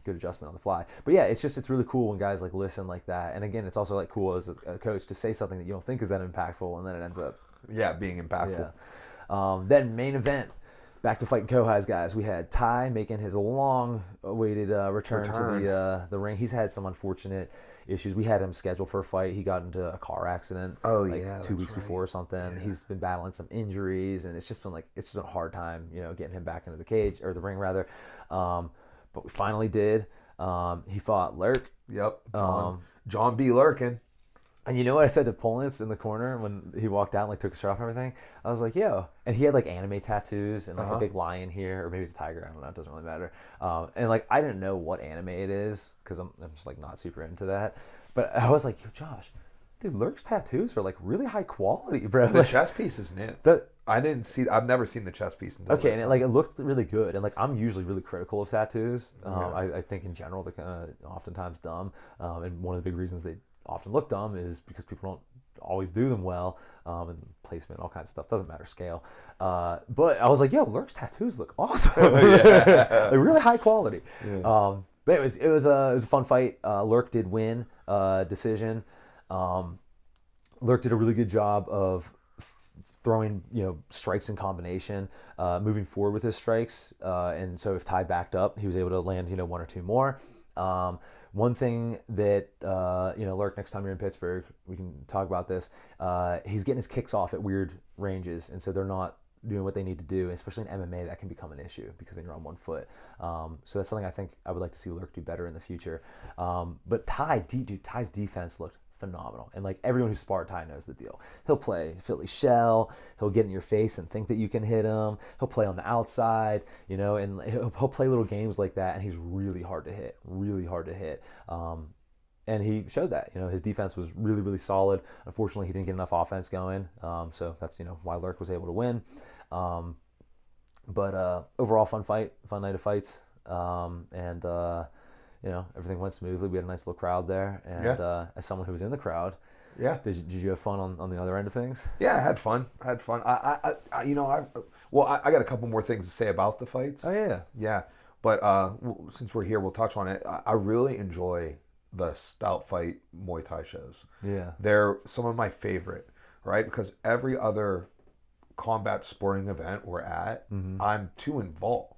good adjustment on the fly. But yeah, it's really cool when guys like listen like that. And again, it's also like cool as a coach to say something that you don't think is that impactful, and then it ends up being impactful. Yeah. Then main event. Back to fighting Kohai's guys. We had Ty making his long-awaited return to the ring. He's had some unfortunate issues. We had him scheduled for a fight. He got into a car accident 2 weeks before or something. Yeah. He's been battling some injuries, and it's just been a hard time, getting him back into the cage or the ring rather. But we finally did. He fought Lurk. Yep. John B. Lurkin. And you know what I said to Polance in the corner when he walked out and like took his shirt off and everything? I was like, yo. And he had like anime tattoos and like a big lion here, or maybe it's a tiger. I don't know. It doesn't really matter. And like I didn't know what anime it is because I'm just like not super into that. But I was like, yo, Josh, dude, Lurk's tattoos are like really high quality, bro. The chest piece is new. I've never seen the chest piece. Okay, and it looked really good. And like I'm usually really critical of tattoos. I think in general they're kind of oftentimes dumb. And one of the big reasons they often look dumb is because people don't always do them well, and placement, all kinds of stuff, doesn't matter scale. But I was like, yo, Lurk's tattoos look awesome. Like really high quality. Yeah. But it was a fun fight. Lurk did win decision. Lurk did a really good job of throwing strikes in combination, moving forward with his strikes, and so if Ty backed up, he was able to land one or two more. One thing that, Lurk, next time you're in Pittsburgh, we can talk about this. He's getting his kicks off at weird ranges, and so they're not doing what they need to do, especially in MMA. That can become an issue because then you're on one foot. So that's something I think I would like to see Lurk do better in the future. But Ty's defense looked phenomenal, and like everyone who sparred Ty knows the deal. He'll play Philly shell, he'll get in your face and think that you can hit him, he'll play on the outside, and he'll play little games like that, and he's really hard to hit. And he showed that. His defense was really, really solid. Unfortunately, he didn't get enough offense going, so that's why Lurk was able to win. But overall, fun night of fights, and everything went smoothly. We had a nice little crowd there, and as someone who was in the crowd, did you have fun on the other end of things? Yeah, I had fun. I got a couple more things to say about the fights. Oh yeah. But since we're here, we'll touch on it. I really enjoy the Stout Fight Muay Thai shows. Yeah, they're some of my favorite, right? Because every other combat sporting event we're at, I'm too involved,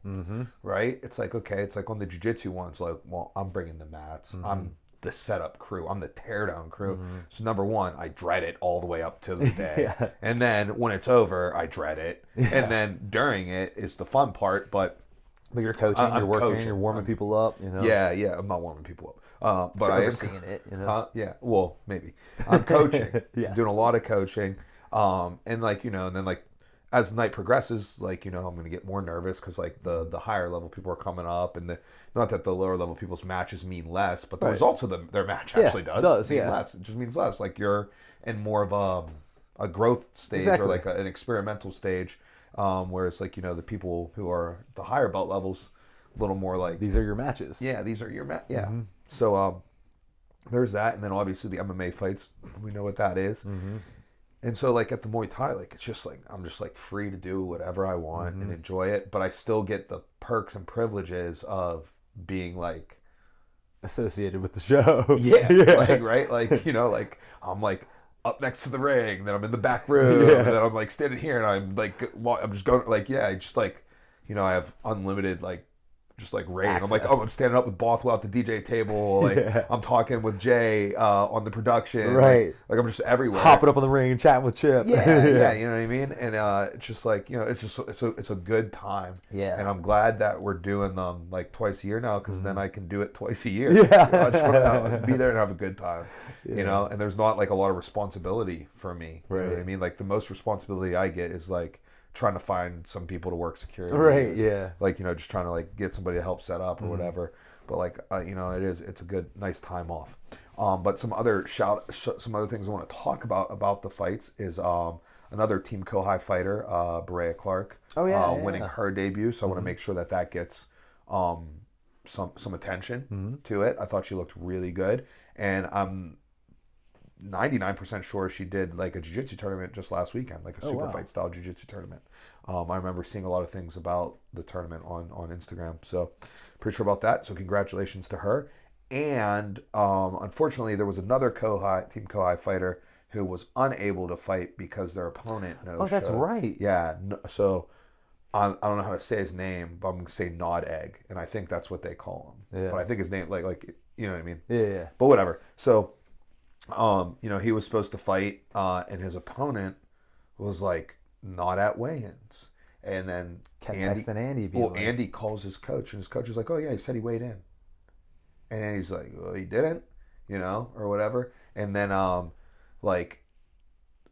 right? It's like, okay, it's like on the jiu-jitsu ones, like, well, I'm bringing the mats, I'm the setup crew, I'm the teardown crew. So number one, I dread it all the way up to the day, and then when it's over, I dread it, and then during it is the fun part. But you're coaching, you're working, you're warming people up, Yeah, I'm not warming people up, but I'm seeing it, yeah, well, maybe I'm coaching, Yes. doing a lot of coaching, and like and then like as the night progresses, like I'm going to get more nervous because like the higher level people are coming up, and not that the lower level people's matches mean less, but the results of their match actually does mean less. It just means less. Like you're in more of a growth stage, or like an experimental stage, whereas like the people who are the higher belt levels, a little more like these are your matches. Yeah, these are your So there's that, and then obviously the MMA fights, we know what that is. And so like at the Muay Thai, like it's just like I'm just like free to do whatever I want and enjoy it, but I still get the perks and privileges of being like associated with the show. Like right, like like I'm like up next to the ring, then I'm in the back room, and then I'm like standing here, and I'm like I'm just going like I just like I have unlimited like just like rain. I'm like, I'm standing up with Bothwell at the DJ table. Like I'm talking with Jay on the production. Right. Like I'm just everywhere. Hopping up on the ring and chatting with Chip. Yeah, you know what I mean? And it's just like, it's a good time. Yeah. And I'm glad that we're doing them like twice a year now, because then I can do it twice a year. Yeah. I just want to be there and have a good time. Yeah. And there's not like a lot of responsibility for me. You know what I mean? Like the most responsibility I get is like trying to find some people to work security. Right. Yeah. Like, you know, just trying to like get somebody to help set up or whatever. But like, you know, it's a good, nice time off. But some other things I want to talk about the fights is another Team Kohai fighter, Berea Clark, winning her debut. So I want to make sure that gets some attention to it. I thought she looked really good, and I'm 99% sure she did like a jiu-jitsu tournament just last weekend, like a super fight style jiu-jitsu tournament. I remember seeing a lot of things about the tournament on Instagram, so pretty sure about that. So congratulations to her. And unfortunately, there was another Team Kohai fighter who was unable to fight because their opponent no-showed. Oh, that's right. Yeah. So I don't know how to say his name, but I'm going to say Nod Egg, and I think that's what they call him. Yeah. But I think his name, like you know what I mean? Yeah. But whatever. So, you know, he was supposed to fight, and his opponent was like not at weigh-ins. And then Andy calls his coach, and his coach is like, "Oh yeah, he said he weighed in." And he's like, "Well, he didn't," you know, or whatever. And then, like,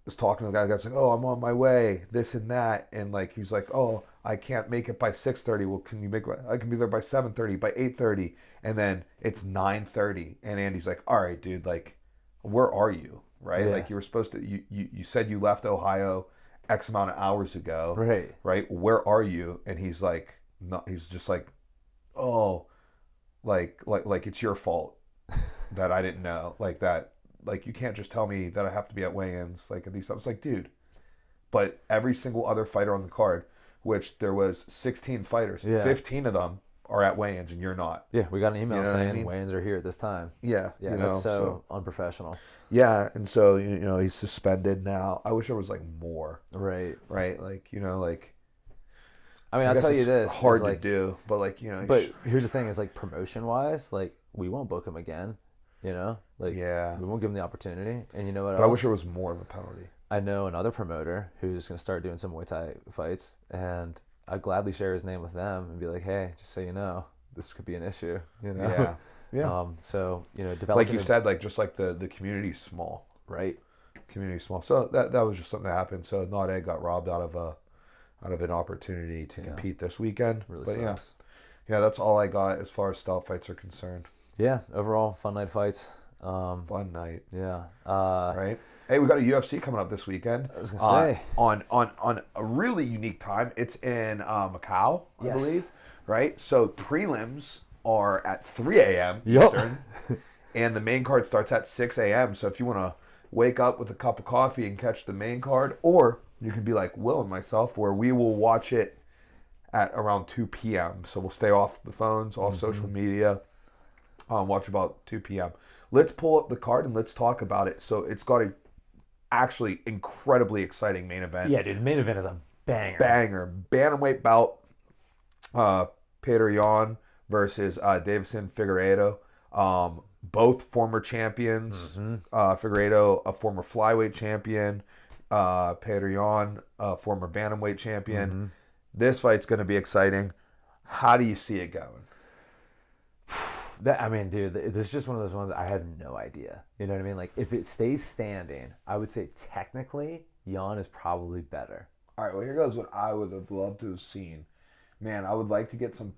was talking to the guy's like, "Oh, I'm on my way, this and that," and like he's like, "Oh, I can't make it by 6:30. Well, can you make? I can be there by 7:30, by 8:30." And then it's 9:30, and Andy's like, "All right, dude, like, where are you? Right? Like, you were supposed to. You said you left Ohio X amount of hours ago. Right? Right? Where are you?" And he's like, "No." He's just like, "Oh, like it's your fault that I didn't know. Like that. Like, you can't just tell me that I have to be at weigh-ins. Like, at these times." It's like, dude. But every single other fighter on the card, which there was 16 fighters, 15 of them are at weigh-ins, and you're not. Yeah, we got an email saying weigh-ins are here at this time. Yeah, yeah, that's so unprofessional. Yeah, and so you know he's suspended now. I wish there was like more. Right. Like, you know, like. I mean, I'll tell you this. Hard to do, but like, you know. But here's the thing: is like promotion-wise, like we won't book him again. You know, like we won't give him the opportunity. And you know what? But I wish there was more of a penalty. I know another promoter who's going to start doing some Muay Thai fights, and I'd gladly share his name with them and be like, "Hey, just so you know, this could be an issue." You know. Yeah. So you know, developing. Like you said, like just like the community's small. Right. Community's small. So that was just something that happened. So Nade got robbed out of an opportunity to compete this weekend. Really but sucks. Yeah, that's all I got as far as Stout fights are concerned. Yeah, overall fun night of fights. Fun night. Yeah. Right. Hey, we got a UFC coming up this weekend. I was gonna say on a really unique time. It's in Macau, I believe. Right. So prelims are at 3 a.m. Eastern, and the main card starts at 6 a.m. So if you want to wake up with a cup of coffee and catch the main card, or you can be like Will and myself, where we will watch it at around 2 p.m. So we'll stay off the phones, off social media, watch about 2 p.m. Let's pull up the card and let's talk about it. So it's got a actually incredibly exciting main event. Yeah, dude, the main event is a banger. Bantamweight bout. Peter Yan versus Davison Figueiredo. Both former champions. Figueiredo, a former flyweight champion. Peter Yan, a former bantamweight champion. This fight's going to be exciting. How do you see it going? I mean, dude, this is just one of those ones I have no idea. You know what I mean? Like, if it stays standing, I would say technically Yan is probably better. All right, well, here goes what I would have loved to have seen. Man, I would like to get some...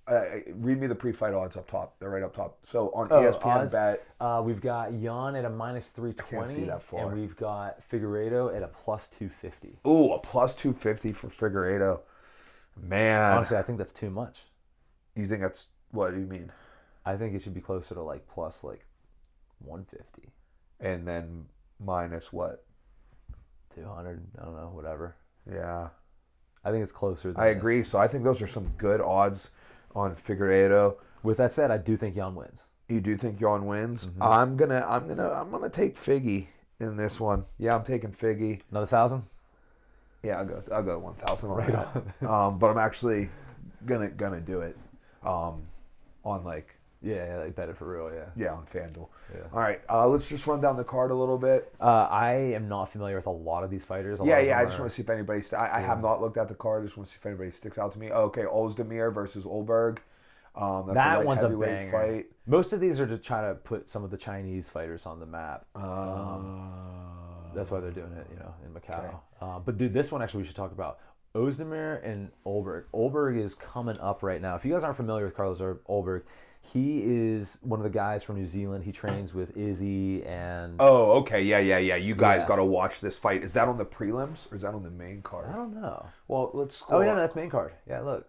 read me the pre-fight odds up top. They're right up top. So on ESPN odds, Bet... we've got Yan at a minus 320. I can't see that far. And we've got Figueiredo at a plus 250. Ooh, a plus 250 for Figueiredo. Man. Honestly, I think that's too much. You think that's... What do you mean? I think it should be closer to like plus like 150. And then minus what? 200. I don't know, whatever. Yeah. I think it's closer than I agree. So I think those are some good odds on Figueiredo. With that said, I do think Yan wins. You do think Yan wins? I'm gonna take Figgy in this one. Yeah, I'm taking Figgy. Another 1,000? Yeah, I'll go 1,000 on that. But I'm actually gonna do it on like... Yeah, like bet it for real, Yeah, on FanDuel. Yeah. All right, let's just run down the card a little bit. I am not familiar with a lot of these fighters. I just want to see if anybody... I have not looked at the card. I just want to see if anybody sticks out to me. Oh, okay, Ozdemir versus Olberg. That's that one's a banger fight. Most of these are to try to put some of the Chinese fighters on the map. That's why they're doing it, in Macau. Okay. But dude, this one actually we should talk about. Ozdemir and Olberg. Olberg is coming up right now. If you guys aren't familiar with Carlos Olberg, he is one of the guys from New Zealand. He trains with Izzy and... Oh, okay. Yeah. You guys got to watch this fight. Is that on the prelims or is that on the main card? I don't know. Well, let's scroll. Oh, no, that's main card. Yeah, look.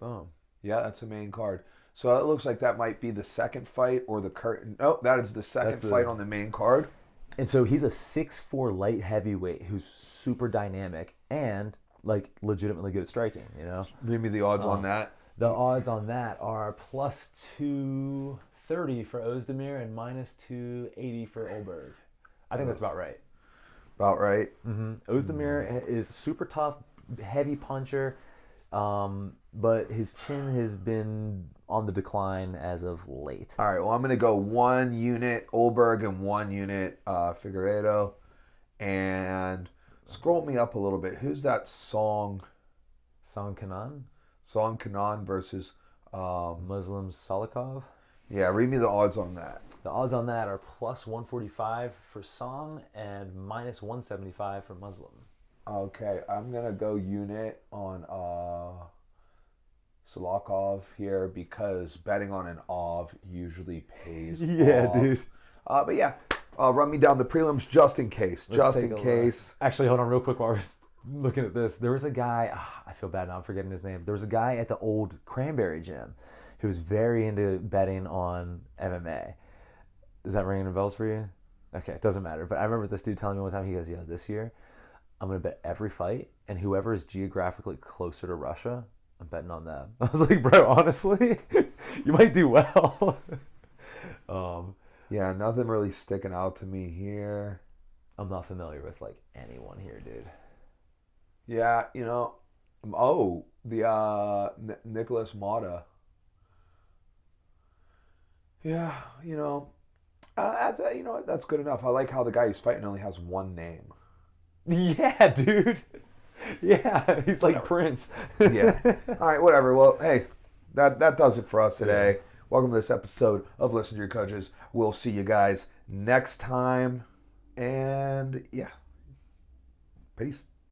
Boom. Yeah, that's a main card. So it looks like that might be the second fight or the curtain. No, that is the second fight on the main card. And so he's a 6'4" light heavyweight who's super dynamic and legitimately good at striking, Read me the odds on that. The odds on that are plus 230 for Ozdemir and minus 280 for Olberg. I think that's about right. About right. Mm-hmm. Ozdemir is super tough, heavy puncher, but his chin has been on the decline as of late. All right, well, I'm going to go 1 unit Olberg and 1 unit Figueiredo. And scroll me up a little bit. Who's that Song Kanan? Song Kanan versus Muslim Salikov. Yeah, read me the odds on that. The odds on that are plus 145 for Song and minus 175 for Muslim. Okay, I'm going to go unit on Salikov here because betting on an OV usually pays off. Dude. But yeah, run me down the prelims just in case. Just in case. Actually, hold on real quick while we're looking at this. There was a guy, I feel bad now, I'm forgetting his name. There was a guy at the old Cranberry gym who was very into betting on MMA. Is that ringing bells for you? Okay, it doesn't matter. But I remember this dude telling me one time, he goes, this year, I'm going to bet every fight, and whoever is geographically closer to Russia, I'm betting on them. I was like, bro, honestly, you might do well. Yeah, nothing really sticking out to me here. I'm not familiar with, anyone here, dude. Yeah, Nicholas Mata. Yeah, that's good enough. I like how the guy he's fighting only has one name. Yeah, dude. Yeah, he's like Prince. Yeah. All right, whatever. Well, hey, that does it for us today. Yeah. Welcome to this episode of Listen to Your Coaches. We'll see you guys next time. And yeah, peace.